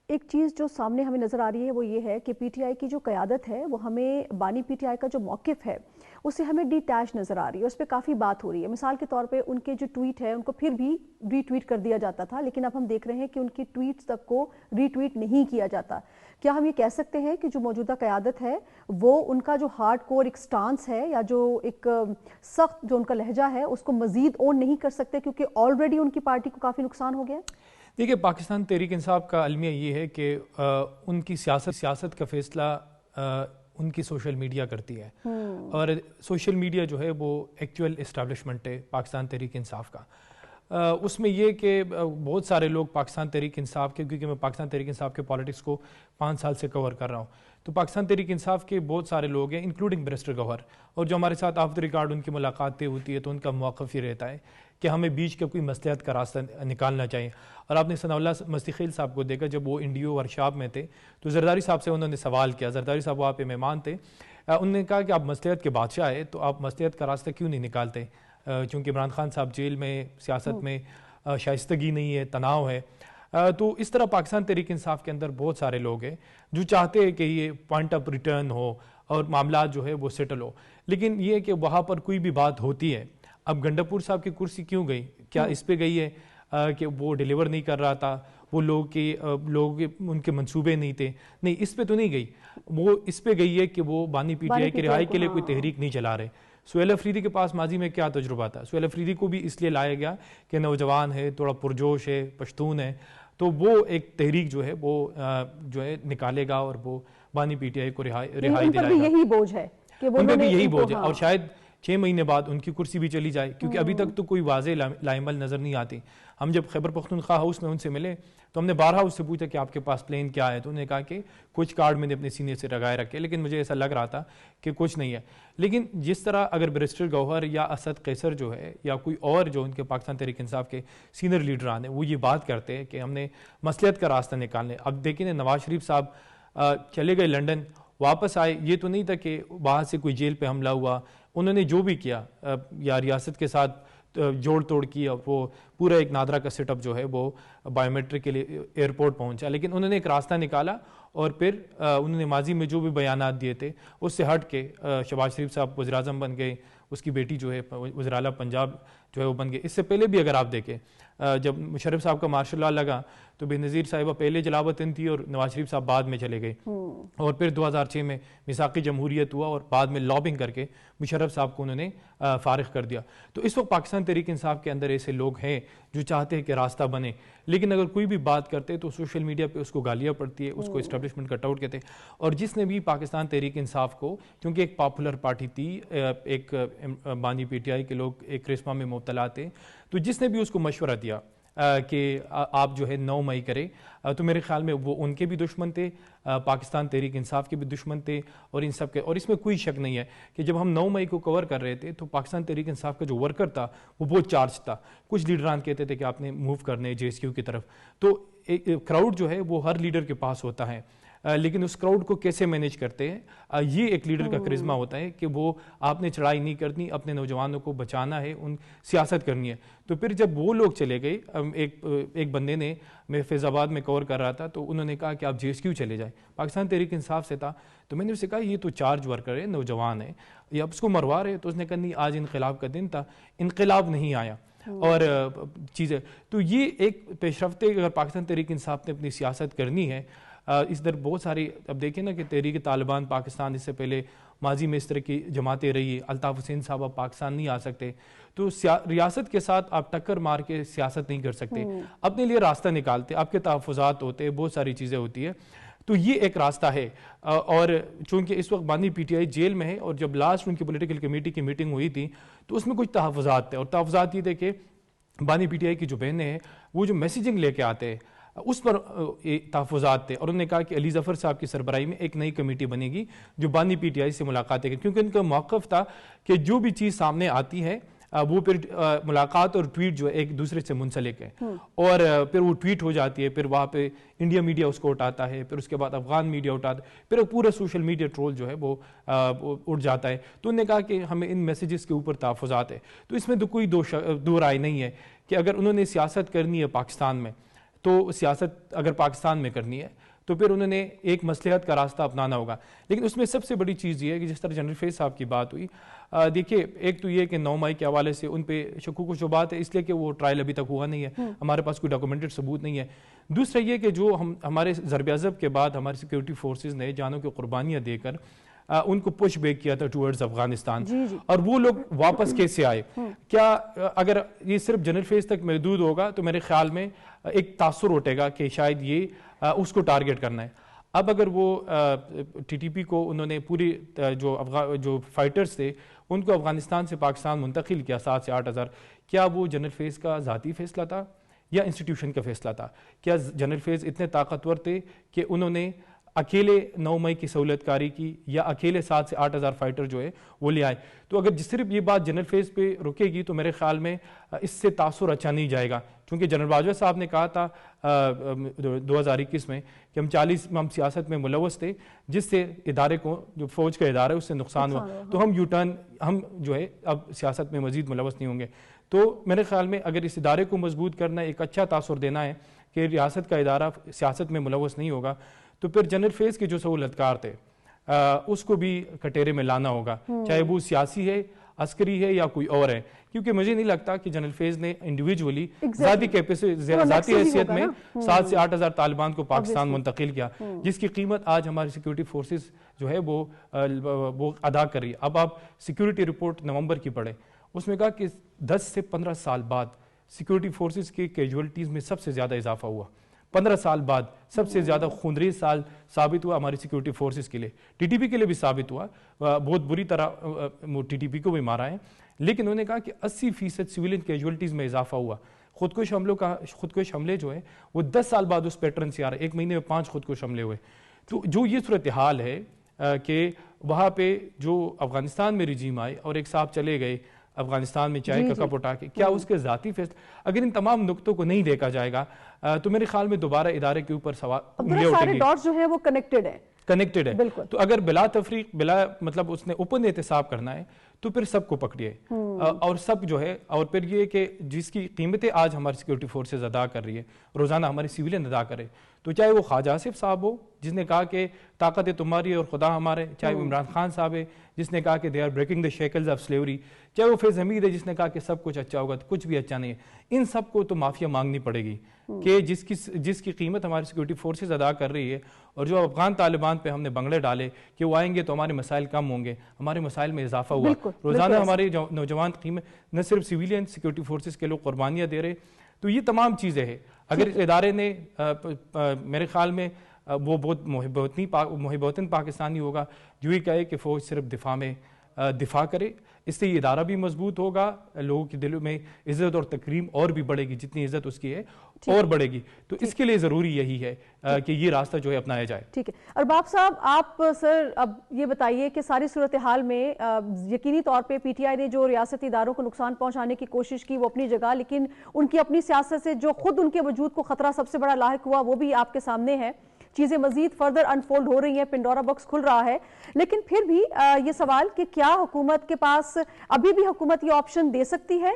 ایک چیز جو سامنے ہمیں نظر آ رہی ہے وہ یہ ہے کہ پی ٹی آئی کی جو قیادت ہے وہ ہمیں بانی پی ٹی آئی کا جو موقف ہے اسے ہمیں ڈیٹیچ نظر آ رہی ہے، اس پہ کافی بات ہو رہی ہے. مثال کے طور پہ ان کے جو ٹویٹ ہے ان کو پھر بھی ری ٹویٹ کر دیا جاتا تھا، لیکن اب ہم دیکھ رہے ہیں کہ ان کی ٹویٹس تک کو ری ٹویٹ نہیں کیا جاتا. کیا ہم یہ کہہ سکتے ہیں کہ جو موجودہ قیادت ہے وہ ان کا جو ہارڈ کور ایک سٹانس ہے یا جو ایک سخت جو ان کا لہجہ ہے اس کو مزید اون نہیں کر سکتے کیونکہ آلریڈی ان کی پارٹی کو کافی نقصان ہو گیا؟ دیکھیے، پاکستان تحریک انصاف کا المیہ یہ ہے کہ ان کی سیاست کا فیصلہ ان کی سوشل میڈیا کرتی ہے، اور سوشل میڈیا جو ہے وہ ایکچوئل اسٹیبلشمنٹ ہے پاکستان تحریک انصاف کا. اس میں یہ کہ بہت سارے لوگ پاکستان تحریک انصاف کے، کیونکہ میں پاکستان تحریک انصاف کے پالیٹکس کو 5 سال سے کور کر رہا ہوں، تو پاکستان تحریک انصاف کے بہت سارے لوگ ہیں انکلوڈنگ بیرسٹر گوہر، اور جو ہمارے ساتھ آف دی ریکارڈ ان کی ملاقاتیں ہوتی ہے تو ان کا موقف یہ رہتا ہے کہ ہمیں بیچ کا کوئی مصلحت کا راستہ نکالنا چاہیے. اور آپ نے ثناء اللہ مستخیل صاحب کو دیکھا جب وہ انڈیو ورکشاپ میں تھے تو زرداری صاحب سے انہوں نے سوال کیا. زرداری صاحب وہاں پہ مہمان تھے، انہوں نے کہا کہ آپ مصلحت کے بادشاہ ہیں تو آپ مصلحت کا راستہ کیوں نہیں نکالتے؟ چونکہ عمران خان صاحب جیل میں، سیاست میں شائستگی نہیں ہے، تناؤ ہے. تو اس طرح پاکستان تحریک انصاف کے اندر بہت سارے لوگ ہیں جو چاہتے ہیں کہ یہ پوائنٹ آف ریٹرن ہو اور معاملات جو ہے وہ سیٹل ہو، لیکن یہ کہ وہاں پر کوئی بھی بات ہوتی ہے. اب گنڈاپور صاحب کی کرسی کیوں گئی؟ کیا اس پہ گئی ہے کہ وہ ڈیلیور نہیں کر رہا تھا، وہ لوگ ان کے منصوبے نہیں تھے؟ نہیں، اس پہ تو نہیں گئی. وہ اس پہ گئی ہے کہ وہ بانی پی ٹی آئی کی رہائی کے لیے کوئی تحریک نہیں چلا رہے. سہیل افریدی کے پاس ماضی میں کیا تجربہ تھا؟ سہیل افریدی کو بھی اس لیے لایا گیا کہ نوجوان ہے, تھوڑا پرجوش ہے, پشتون ہے, تو وہ ایک تحریک جو ہے وہ جو ہے نکالے گا اور وہ بانی پی ٹی آئی کو رہائی دلائے گا. یہی بوجھ ہے کہ ان پہ بھی یہی بوجھ ہے, اور شاید 6 مہینے بعد ان کی کرسی بھی چلی جائے, کیونکہ ابھی تک تو کوئی واضح لائمل نظر نہیں آتی. ہم جب خیبر پختونخوا ہاؤس میں ان سے ملے تو ہم نے بارہا اس سے پوچھا کہ آپ کے پاس پلین کیا ہے, تو انہوں نے کہا کہ کچھ کارڈ میں نے اپنے سینے سے لگائے رکھے, لیکن مجھے ایسا لگ رہا تھا کہ کچھ نہیں ہے. لیکن جس طرح اگر بیرسٹر گوہر یا اسد قیصر جو ہے یا کوئی اور جو ان کے پاکستان تحریک انصاف کے سینئر لیڈران ہیں وہ یہ بات کرتے ہیں کہ ہم نے مصلحت کا راستہ نکالنے. اب دیکھیں نواز شریف صاحب چلے گئے لنڈن, واپس آئے, یہ تو نہیں تھا کہ باہر سے کوئی جیل پہ حملہ ہوا, انہوں نے جو بھی کیا یا ریاست کے ساتھ جوڑ توڑ کی, وہ پورا ایک نادرا کا سیٹ اپ جو ہے وہ بائیو میٹرک کے لیے ایئرپورٹ پہنچا, لیکن انہوں نے ایک راستہ نکالا اور پھر انہوں نے ماضی میں جو بھی بیانات دیے تھے اس سے ہٹ کے شہباز شریف صاحب وزیر اعظم بن گئے, اس کی بیٹی جو ہے وزیر اعلیٰ پنجاب جو ہے وہ بن گئے. اس سے پہلے بھی اگر آپ دیکھیں جب مشرف صاحب کا مارشل لا لگا تو بے نظیر صاحبہ پہلے جلاوطن تھی اور نواز شریف صاحب بعد میں چلے گئے, اور پھر 2006 میں میثاق جمہوریت ہوا اور بعد میں لابنگ کر کے مشرف صاحب کو انہوں نے فارغ کر دیا. تو اس وقت پاکستان تحریک انصاف کے اندر ایسے لوگ ہیں جو چاہتے ہیں کہ راستہ بنے, لیکن اگر کوئی بھی بات کرتے تو سوشل میڈیا پہ اس کو گالیاں پڑتی ہے, اس کو اسٹیبلشمنٹ کٹ آؤٹ کہتے ہیں. اور جس نے بھی پاکستان تحریک انصاف کو, کیونکہ ایک پاپولر پارٹی تھی, ایک بانی پی ٹی آئی کے لوگ ایک کرسمہ میں مبتلا تھے, تو جس نے بھی اس کو مشورہ دیا کہ آپ جو ہے 9 مئی کریں, تو میرے خیال میں وہ ان کے بھی دشمن تھے, پاکستان تحریک انصاف کے بھی دشمن تھے, اور ان سب کے. اور اس میں کوئی شک نہیں ہے کہ جب ہم 9 مئی کو کور کر رہے تھے تو پاکستان تحریک انصاف کا جو ورکر تھا وہ بہت چارج تھا. کچھ لیڈران کہتے تھے کہ آپ نے موو کرنے جے ایس کیو کی طرف, تو کراؤڈ جو ہے وہ ہر لیڈر کے پاس ہوتا ہے, لیکن اس کراؤڈ کو کیسے مینیج کرتے ہیں, یہ ایک لیڈر کا کرزمہ ہوتا ہے کہ وہ آپ نے چڑھائی نہیں کرنی, اپنے نوجوانوں کو بچانا ہے, ان سیاست کرنی ہے. تو پھر جب وہ لوگ چلے گئے, ایک بندے نے, میں فیض آباد میں کور کر رہا تھا, تو انہوں نے کہا کہ آپ جے ایس کیو چلے جائیں, پاکستان تحریک انصاف سے تھا. تو میں نے اسے کہا یہ تو چارج ورکر ہے, نوجوان ہے, یہ اب اس کو مروا رہے. تو اس نے کہا نہیں, آج انقلاب کا دن تھا, انقلاب نہیں آیا اور چیزیں. تو یہ ایک پیش رفت ہے. اگر پاکستان تحریک انصاف نے اپنی سیاست کرنی ہے, اس در بہت ساری, اب دیکھیں نا کہ تحریک طالبان پاکستان اس سے پہلے ماضی میں اس طرح کی جماعتیں رہی, الطاف حسین صاحب اب پاکستان نہیں آ سکتے, تو ریاست کے ساتھ آپ ٹکر مار کے سیاست نہیں کر سکتے, اپنے لیے راستہ نکالتے, آپ کے تحفظات ہوتے, بہت ساری چیزیں ہوتی ہے. تو یہ ایک راستہ ہے. اور چونکہ اس وقت بانی پی ٹی آئی جیل میں ہے, اور جب لاسٹ ان کی پولیٹیکل کمیٹی کی میٹنگ ہوئی تھی تو اس میں کچھ تحفظات تھے, اور تحفظات یہ تھے کہ بانی پی ٹی آئی کی جو بہنیں ہیں وہ جو میسیجنگ لے کے آتے ہیں اس پر تحفظات تھے, اور انہوں نے کہا کہ علی ظفر صاحب کی سربراہی میں ایک نئی کمیٹی بنے گی جو بانی پی ٹی آئی سے ملاقاتیں کرے, کیونکہ ان کا موقف تھا کہ جو بھی چیز سامنے آتی ہے وہ پھر ملاقات اور ٹویٹ جو ہے ایک دوسرے سے منسلک ہے, اور پھر وہ ٹویٹ ہو جاتی ہے, پھر وہاں پہ انڈیا میڈیا اس کو اٹھاتا ہے, پھر اس کے بعد افغان میڈیا اٹھاتا ہے, پھر پورا سوشل میڈیا ٹرول جو ہے وہ اٹھ جاتا ہے. تو انہوں نے کہا کہ ہمیں ان میسیجز کے اوپر تحفظات ہے. تو اس میں تو کوئی دو رائے نہیں ہے کہ اگر انہوں نے سیاست کرنی ہے پاکستان میں, تو سیاست اگر پاکستان میں کرنی ہے تو پھر انہوں نے ایک مصلحت کا راستہ اپنانا ہوگا. لیکن اس میں سب سے بڑی چیز یہ ہے کہ جس طرح جنرل فیض صاحب کی بات ہوئی, دیکھیے ایک تو یہ کہ 9 مئی کے حوالے سے ان پہ شکوک و شبہات ہے, اس لیے کہ وہ ٹرائل ابھی تک ہوا نہیں ہے, ہمارے پاس کوئی ڈاکومنٹڈ ثبوت نہیں ہے. دوسرا یہ کہ جو ہمارے ضرب عضب کے بعد ہماری سیکورٹی فورسز نے جانوں کی قربانیاں دے کر ان کو پش بیک کیا تھا ٹورڈز افغانستان, اور وہ لوگ واپس کیسے آئے. کیا اگر یہ صرف جنرل فیض تک محدود ہوگا تو میرے خیال میں ایک تاثر اٹھے گا کہ شاید یہ اس کو ٹارگٹ کرنا ہے. اب اگر وہ ٹی ٹی پی کو انہوں نے پوری جو فائٹرز تھے ان کو افغانستان سے پاکستان منتقل کیا 7 سے 8 ہزار, کیا وہ جنرل فیض کا ذاتی فیصلہ تھا یا انسٹیٹیوشن کا فیصلہ تھا؟ کیا جنرل فیض اتنے طاقتور تھے کہ انہوں نے اکیلے 9 مئی کی سہولت کاری کی, یا اکیلے 7 سے 8 ہزار فائٹر جو ہے وہ لے آئے؟ تو اگر صرف یہ بات جنرل فیض پہ رکے گی تو میرے خیال میں اس سے تاثر اچھا نہیں جائے گا, کیونکہ جنرل باجوہ صاحب نے کہا تھا 2021 میں کہ ہم سیاست میں ملوث تھے, جس سے ادارے کو, جو فوج کا ادارہ ہے اس سے نقصان ہوا, تو ہم جو ہے اب سیاست میں مزید ملوث نہیں ہوں گے. تو میرے خیال میں اگر اس ادارے کو مضبوط کرنا, ایک اچھا تاثر دینا ہے کہ ریاست کا ادارہ سیاست میں ملوث نہیں ہوگا, تو پھر جنرل فیض کے جو سہولتکار تھے اس کو بھی کٹیرے میں لانا ہوگا, چاہے وہ سیاسی ہے, عسکری ہے یا کوئی اور ہے، کیونکہ مجھے نہیں لگتا کہ جنرل فیض نے انڈیویجولی ذاتی حیثیت میں 7 سے 8 ہزار طالبان کو پاکستان منتقل کیا، جس کی قیمت آج ہماری سیکیورٹی فورسز جو ہے وہ ادا کر رہی ہے۔ اب آپ سیکیورٹی رپورٹ نومبر کی پڑھیں، اس میں کہا کہ 10 سے 15 سال بعد سیکیورٹی فورسز کی کیجولیٹیز میں سب سے زیادہ اضافہ ہوا، 15 سال بعد سب سے زیادہ خونریز سال ثابت ہوا ہماری سیکیورٹی فورسز کے لیے، ٹی ٹی پی کے لیے بھی ثابت ہوا، بہت بری طرح ٹی ٹی پی کو بھی مارا ہے، لیکن انہوں نے کہا کہ 80% سویلین کیجولیٹیز میں اضافہ ہوا۔ خودکش حملے جو ہے وہ 10 سال بعد اس پیٹرن سے آ رہے، ایک مہینے میں 5 خودکش حملے ہوئے۔ تو جو یہ صورتحال ہے کہ وہاں پہ جو افغانستان میں رجیم آئے اور ایک صاحب چلے گئے افغانستان میں چائے کا کپ اٹھا کے، کیا اس کے ذاتی فیصلے، اگر ان تمام نقطوں کو نہیں دیکھا جائے گا تو میرے خیال میں دوبارہ ادارے کے اوپر سوال سارے ڈاٹس جو ہیں وہ کنیکٹڈ ہے، تو اگر بلا تفریق بلا مطلب اس نے اوپن احتساب کرنا ہے تو پھر سب کو پکڑیے، اور سب جو ہے، اور پھر یہ کہ جس کی قیمتیں آج ہماری سیکیورٹی فورسز ادا کر رہی ہے، روزانہ ہماری سیولین ادا کرے، تو چاہے وہ خواجہ آصف صاحب ہو جس نے کہا کہ طاقت تمہاری اور خدا ہمارے، چاہے وہ عمران خان صاحب ہے جس نے کہا کہ they are breaking the shackles of slavery, چاہے وہ فیض حمید ہے جس نے کہا کہ سب کچھ اچھا ہوگا، تو کچھ بھی اچھا نہیں ہے، ان سب کو تو معافیا مانگنی پڑے گی کہ جس کی قیمت ہماری سیکیورٹی فورسز ادا کر رہی ہے، اور جو افغان طالبان پہ ہم نے بنگلے ڈالے کہ وہ آئیں گے تو ہمارے مسائل کم ہوں گے، ہمارے مسائل میں اضافہ ہوا، روزانہ ہمارے نوجوان قیمت نہ صرف سویلین سیکیورٹی فورسز کے لوگ قربانیاں دے رہے، تو یہ تمام چیزیں ہیں۔ اگر اس ادارے نے میرے خیال میں وہ بہت محبوطن پاکستانی ہوگا جو یہ کہے کہ فوج صرف دفاع کرے، اس سے یہ ادارہ بھی مضبوط ہوگا، لوگوں کے دلوں میں عزت اور تکریم اور بھی بڑھے گی، جتنی عزت اس کی ہے اور بڑھے گی، تو اس کے لیے ضروری یہی ہے کہ یہ راستہ جو ہے اپنایا جائے۔ ٹھیک ہے، ارباب صاحب آپ سر اب یہ بتائیے کہ ساری صورتحال میں یقینی طور پہ پی ٹی آئی نے جو ریاستی اداروں کو نقصان پہنچانے کی کوشش کی وہ اپنی جگہ، لیکن ان کی اپنی سیاست سے جو خود ان کے وجود کو خطرہ سب سے بڑا لاحق ہوا وہ بھی آپ کے سامنے ہے، چیزیں مزید فردر انفولڈ ہو رہی ہیں، پنڈورا باکس کھل رہا ہے، لیکن پھر بھی یہ سوال کہ کیا حکومت کے پاس ابھی بھی حکومت یہ آپشن دے سکتی ہے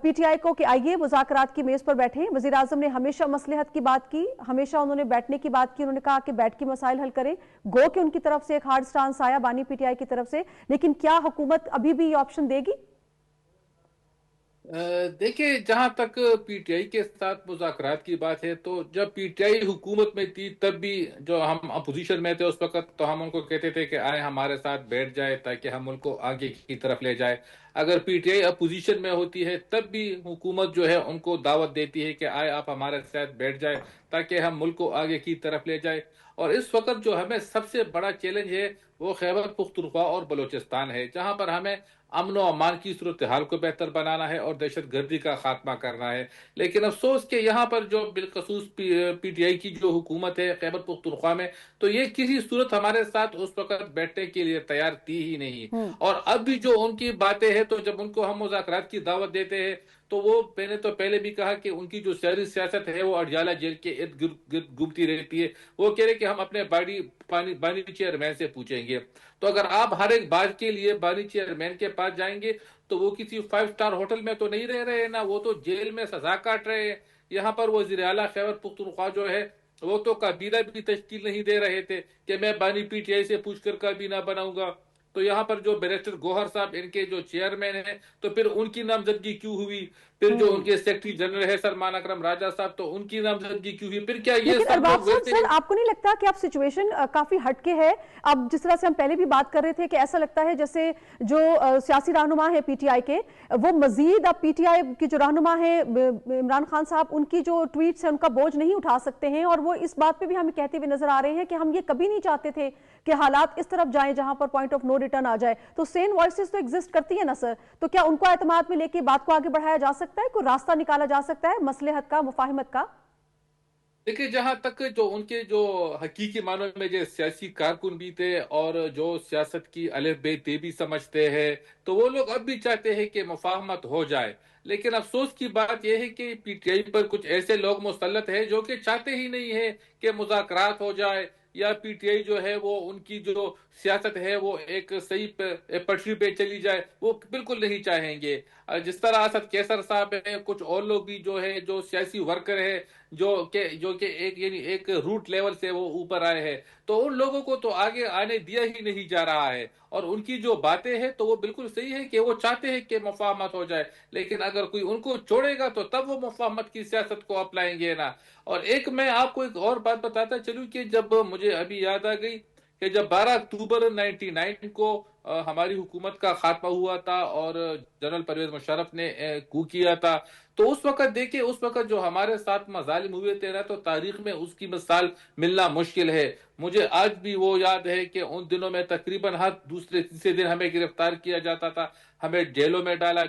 پی ٹی آئی کو کہ آئیے مذاکرات کی میز پر بیٹھیں؟ وزیر اعظم نے ہمیشہ مصلحت کی بات کی، ہمیشہ انہوں نے بیٹھنے کی بات کی، انہوں نے کہا کہ بیٹھ کے مسائل حل کریں، گو کہ ان کی طرف سے ایک ہارڈ سٹانس آیا بانی پی ٹی آئی کی طرف سے، لیکن کیا حکومت ابھی بھی یہ آپشن دے گی؟ دیکھیں، جہاں تک پی ٹی آئی کے ساتھ مذاکرات کی بات ہے تو جب پی ٹی آئی حکومت میں تھی تب بھی جو ہم اپوزیشن میں تھے اس وقت تو ہم ان کو کہتے تھے کہ آئیں ہمارے ساتھ بیٹھ جائے تاکہ ہم ملک کو آگے کی طرف لے جائے۔ اگر پی ٹی آئی اپوزیشن میں ہوتی ہے تب بھی حکومت جو ہے ان کو دعوت دیتی ہے کہ آئے آپ ہمارے ساتھ بیٹھ جائے تاکہ ہم ملک کو آگے کی طرف لے جائے۔ اور اس وقت جو ہمیں سب سے بڑا چیلنج ہے وہ خیبر پختونخوا اور بلوچستان ہے، جہاں پر ہمیں امن و امان کی صورتحال کو بہتر بنانا ہے اور دہشت گردی کا خاتمہ کرنا ہے۔ لیکن افسوس کہ یہاں پر جو بالخصوص پی ٹی آئی کی جو حکومت ہے خیبر پختونخوا میں، تو یہ کسی صورت ہمارے ساتھ اس وقت بیٹھنے کے لیے تیار تھی ہی نہیں، اور اب بھی جو ان کی باتیں ہیں تو جب ان کو ہم مذاکرات کی دعوت دیتے ہیں تو وہ میں نے تو پہلے بھی کہا کہ ان کی جو شہری سیاست ہے وہ اڈیالہ جیل کے ارد گرد گھومتی رہتی ہے، وہ کہہ رہے کہ ہم اپنے بانی چیئرمین سے پوچھیں گے۔ تو اگر آپ ہر ایک بات کے لیے بانی چیئرمین کے پاس جائیں گے تو وہ کسی 5 اسٹار ہوٹل میں تو نہیں رہ رہے ہیں نا، وہ تو جیل میں سزا کاٹ رہے ہیں۔ یہاں پر وزیر اعلیٰ خیبر پختونخوا جو ہے وہ تو کابینہ بھی تشکیل نہیں دے رہے تھے کہ میں بانی پی ٹی آئی سے پوچھ کر کابینہ بناؤں گا۔ تو یہاں پر جو بیرسٹر گوہر صاحب ان کے جو چیئرمین ہیں تو پھر ان کی نامزدگی کیوں ہوئی؟ پھر جو ان کے سیکرٹری جنرل ہے سلمان اکرم راجہ صاحب تو ان کی نامزدگی کیوں ہوئی؟ پھر کیا یہ لیکن ارباب صاحب سر آپ کو نہیں لگتا کہ اب سچویشن کافی ہٹ کے ہے؟ اب جس طرح سے ہم پہلے بھی بات کر رہے تھے کہ ایسا لگتا ہے جیسے جو سیاسی رہنما ہے پی ٹی آئی کے وہ مزید اب پی ٹی آئی کی جو رہنما ہے عمران خان صاحب ان کی جو ٹویٹس ہیں ان کا بوجھ نہیں اٹھا سکتے ہیں، اور وہ اس بات پہ بھی ہمیں کہتے ہوئے نظر آ رہے ہیں کہ ہم یہ کبھی نہیں چاہتے تھے کہ حالات اس طرف جائیں جہاں پر پوائنٹ آف نو ریٹرن آ جائے۔ تو سین وائسز تو ایگزسٹ کرتی ہے نا سر، تو کیا ان کو اعتماد میں لے کے بات کو آگے بڑھایا جا سکتا ہے؟ کوئی راستہ نکالا جا سکتا ہے مصلحت کا، مفاہمت کا؟ دیکھیں، جہاں تک جو ان کے جو حقیقی معنوں میں جو سیاسی کارکن بھی تھے اور جو سیاست کی الف بے تے بھی سمجھتے ہیں تو وہ لوگ اب بھی چاہتے ہیں کہ مفاہمت ہو جائے، لیکن افسوس کی بات یہ ہے کہ پی ٹی آئی پر کچھ ایسے لوگ مسلط ہیں جو کہ چاہتے ہی نہیں ہیں کہ مذاکرات ہو جائے، یا پی ٹی آئی جو ہے وہ ان کی جو سیاست ہے وہ ایک صحیح پٹری پہ چلی جائے، وہ بالکل نہیں چاہیں گے۔ جس طرح اسد کیسر صاحب ہیں، کچھ اور لوگ بھی جو ہے جو سیاسی ورکر ہے جو کہ ایک یعنی ایک روٹ لیول سے وہ اوپر آئے ہیں، تو ان لوگوں کو تو آگے آنے دیا ہی نہیں جا رہا ہے، اور ان کی جو باتیں ہیں تو وہ بالکل صحیح ہے کہ وہ چاہتے ہیں کہ مفاہمت ہو جائے، لیکن اگر کوئی ان کو چھوڑے گا تو تب وہ مفاہمت کی سیاست کو اپنائیں گے نا۔ اور ایک میں آپ کو ایک اور بات بتاتا چلوں کہ جب مجھے ابھی یاد آ گئی کہ جب 12 اکتوبر 99 کو ہماری حکومت کا خاتمہ ہوا تھا اور جنرل پرویز مشرف نے کو کیا تھا، تو اس وقت دیکھیں، اس وقت جو ہمارے ساتھ مظالم ہوئے تھے نا، تو تاریخ میں اس کی مثال ملنا مشکل ہے۔ مجھے آج بھی وہ یاد ہے کہ ان دنوں میں تقریباً ہر دوسرے تیسرے دن ہمیں گرفتار کیا جاتا تھا، ہمیں جیلوں میں ڈالا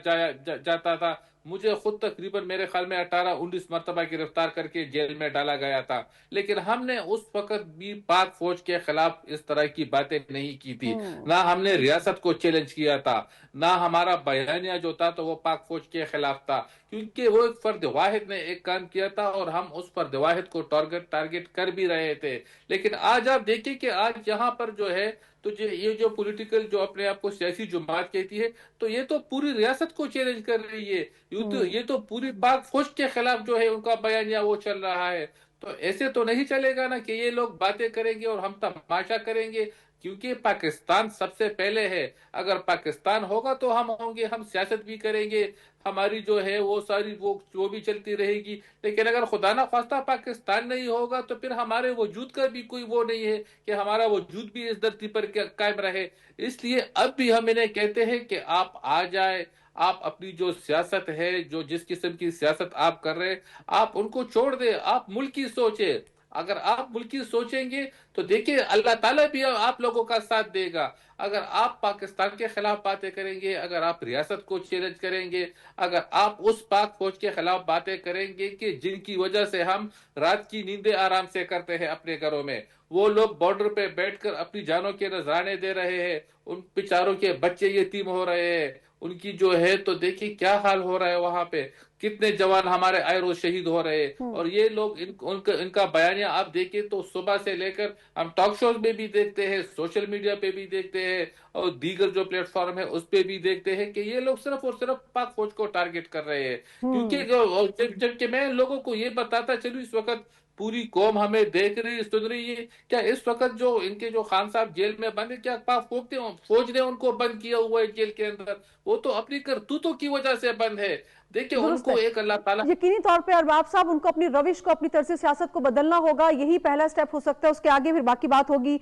جاتا تھا۔ مجھے خود تقریباً میرے خیال میں 18-19 مرتبہ گرفتار کر کے جیل میں ڈالا گیا تھا، لیکن ہم نے اس وقت بھی پاک فوج کے خلاف اس طرح کی باتیں نہیں کی تھی، نہ ہم نے ریاست کو چیلنج کیا تھا، نہ ہمارا بیانیہ جو تھا تو وہ پاک فوج کے خلاف تھا، کیونکہ وہ ایک فرد واحد نے ایک کام کیا تھا اور ہم اس فرد واحد کو ٹارگٹ کر بھی رہے تھے۔ لیکن آج آپ دیکھیں کہ آج یہاں پر جو ہے تو یہ جو پولیٹیکل جو اپنے آپ کو سیاسی جماعت کہتی ہے، تو یہ تو پوری ریاست کو چیلنج کر رہی ہے، یہ تو پوری پاک فوج کے خلاف جو ہے ان کا بیانیہ وہ چل رہا ہے۔ تو ایسے تو نہیں چلے گا نا کہ یہ لوگ باتیں کریں گے اور ہم تماشا کریں گے، کیونکہ پاکستان سب سے پہلے ہے۔ اگر پاکستان ہوگا تو ہم ہوں گے، ہم سیاست بھی کریں گے، ہماری جو ہے وہ ساری وہ بھی چلتی رہے گی، لیکن اگر خدا نہ خواستہ پاکستان نہیں ہوگا تو پھر ہمارے وجود کا بھی کوئی وہ نہیں ہے کہ ہمارا وجود بھی اس دھرتی پر قائم رہے۔ اس لیے اب بھی ہم انہیں کہتے ہیں کہ آپ آ جائے، آپ اپنی جو سیاست ہے، جو جس قسم کی سیاست آپ کر رہے، آپ ان کو چھوڑ دیں، آپ ملکی سوچیں۔ اگر آپ ملکی سوچیں گے تو دیکھیں اللہ تعالیٰ بھی آپ لوگوں کا ساتھ دے گا۔ اگر آپ پاکستان کے خلاف باتیں کریں گے، اگر آپ ریاست کو چیلنج کریں گے، اگر آپ اس پاک فوج کے خلاف باتیں کریں گے کہ جن کی وجہ سے ہم رات کی نیندیں آرام سے کرتے ہیں اپنے گھروں میں، وہ لوگ بارڈر پہ بیٹھ کر اپنی جانوں کے نذرانے دے رہے ہیں، ان بیچاروں کے بچے یتیم ہو رہے ہیں، ان کی جو ہے تو دیکھیں کیا حال ہو رہا ہے وہاں پہ، کتنے جوان ہمارے آئے روز شہید ہو رہے ہیں، اور یہ لوگ ان کا بیانیہ آپ دیکھیں تو صبح سے لے کر ہم ٹاک شوز میں بھی دیکھتے ہیں، سوشل میڈیا پہ بھی دیکھتے ہیں، اور دیگر جو پلیٹ فارم ہے اس پہ بھی دیکھتے ہیں کہ یہ لوگ صرف اور صرف پاک فوج کو ٹارگٹ کر رہے ہیں۔ کیونکہ جبکہ میں لوگوں کو یہ بتاتا چلوں، اس وقت پوری قوم ہمیں دیکھ رہی سن رہی ہے، کیا اس وقت جو ان کے جو خان صاحب جیل میں بند ہے، کیا پاک فوج نے ان کو بند کیا ہوا ہے جیل کے اندر؟ وہ تو اپنی کرتوتوں کی وجہ سے بند ہے۔ دیکھیں ان درست کو ہے، ایک اللہ تعالیٰ یقینی طور پہ ارباب صاحب ان کو اپنی روش کو، اپنی طرز سیاست کو بدلنا ہوگا، یہی پہلا سٹیپ ہو سکتا ہے، اس کے آگے پھر باقی بات ہوگی۔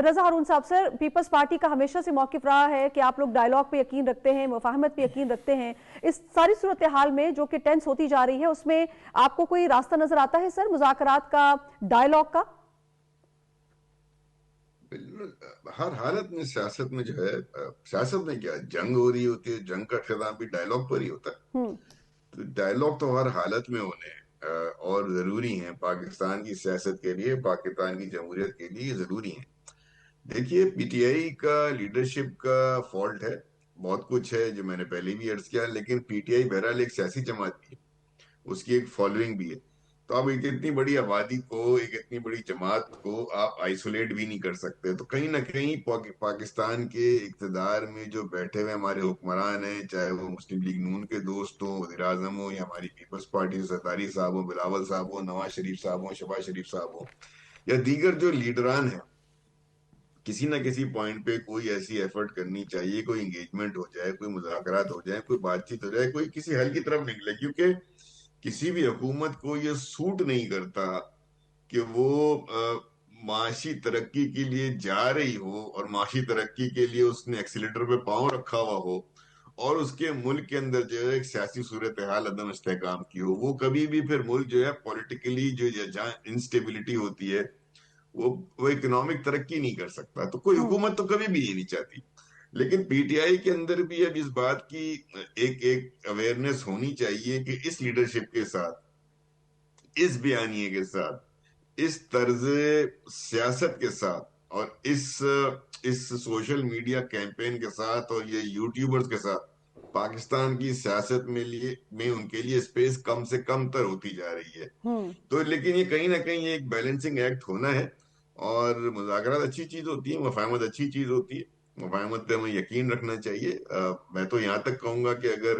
رضا ہارون صاحب، سر، پیپلز پارٹی کا ہمیشہ سے موقف رہا ہے کہ آپ لوگ ڈائیلاگ پہ یقین رکھتے ہیں، مفاہمت پہ یقین رکھتے ہیں، اس ساری صورتحال میں جو کہ ٹینس ہوتی جا رہی ہے اس میں آپ کو کوئی راستہ نظر آتا ہے سر، مذاکرات کا، ڈائیلاگ کا؟ ہر حالت میں سیاست میں جو ہے، سیاست میں کیا جنگ ہو رہی ہوتی ہے، جنگ کا خطاب بھی ڈائیلاگ پر ہی ہوتا ہے، تو ڈائیلاگ تو ہر حالت میں ہونے ہیں اور ضروری ہیں، پاکستان کی سیاست کے لیے، پاکستان کی جمہوریت کے لیے ضروری ہیں۔ دیکھیے، پی ٹی آئی کا لیڈرشپ کا فالٹ ہے، بہت کچھ ہے جو میں نے پہلے بھی عرض کیا، لیکن پی ٹی آئی بہرحال ایک سیاسی جماعت بھی ہے، اس کی ایک فالوئنگ بھی ہے، تو اب ایک اتنی بڑی آبادی کو، ایک اتنی بڑی جماعت کو آپ آئسولیٹ بھی نہیں کر سکتے، تو کہیں نہ کہیں پاکستان کے اقتدار میں جو بیٹھے ہوئے ہمارے حکمران ہیں، چاہے وہ مسلم لیگ نون کے دوست ہوں، وزیر اعظم ہوں، یا ہماری پیپلز پارٹی سے زرداری صاحب ہوں، بلاول صاحب ہوں، نواز شریف صاحب ہوں، شہباز شریف صاحب ہوں، یا دیگر جو لیڈران ہیں، کسی نہ کسی پوائنٹ پہ کوئی ایسی ایفرٹ کرنی چاہیے، کوئی انگیجمنٹ ہو جائے، کوئی مذاکرات ہو جائے، کوئی بات چیت ہو جائے، کوئی کسی حل کی طرف نکلے، کیونکہ کسی بھی حکومت کو یہ سوٹ نہیں کرتا کہ وہ معاشی ترقی کے لیے جا رہی ہو، اور معاشی ترقی کے لیے اس نے ایکسیلیٹر پہ پاؤں رکھا ہوا ہو، اور اس کے ملک کے اندر جو ہے ایک سیاسی صورتحال عدم استحکام کی ہو، وہ کبھی بھی پھر ملک جو ہے پولیٹیکلی جو جہاں انسٹیبلٹی ہوتی ہے، وہ اکنامک ترقی نہیں کر سکتا، تو کوئی حکومت تو کبھی بھی یہ نہیں چاہتی۔ لیکن پی ٹی آئی کے اندر بھی اب اس بات کی ایک اویئرنیس ہونی چاہیے کہ اس لیڈرشپ کے ساتھ، اس بیانیے کے ساتھ، اس طرز سیاست کے ساتھ، اور اس سوشل میڈیا کیمپین کے ساتھ، اور یہ یوٹیوبرز کے ساتھ، پاکستان کی سیاست میں ان کے لیے اسپیس کم سے کم تر ہوتی جا رہی ہے، تو لیکن یہ کہیں نہ کہیں ایک بیلنسنگ ایکٹ ہونا ہے، اور مذاکرات اچھی چیز ہوتی ہے، مفاہمت اچھی چیز ہوتی ہے، مفاہمت پہ ہمیں یقین رکھنا چاہیے۔ میں تو یہاں تک کہوں گا کہ اگر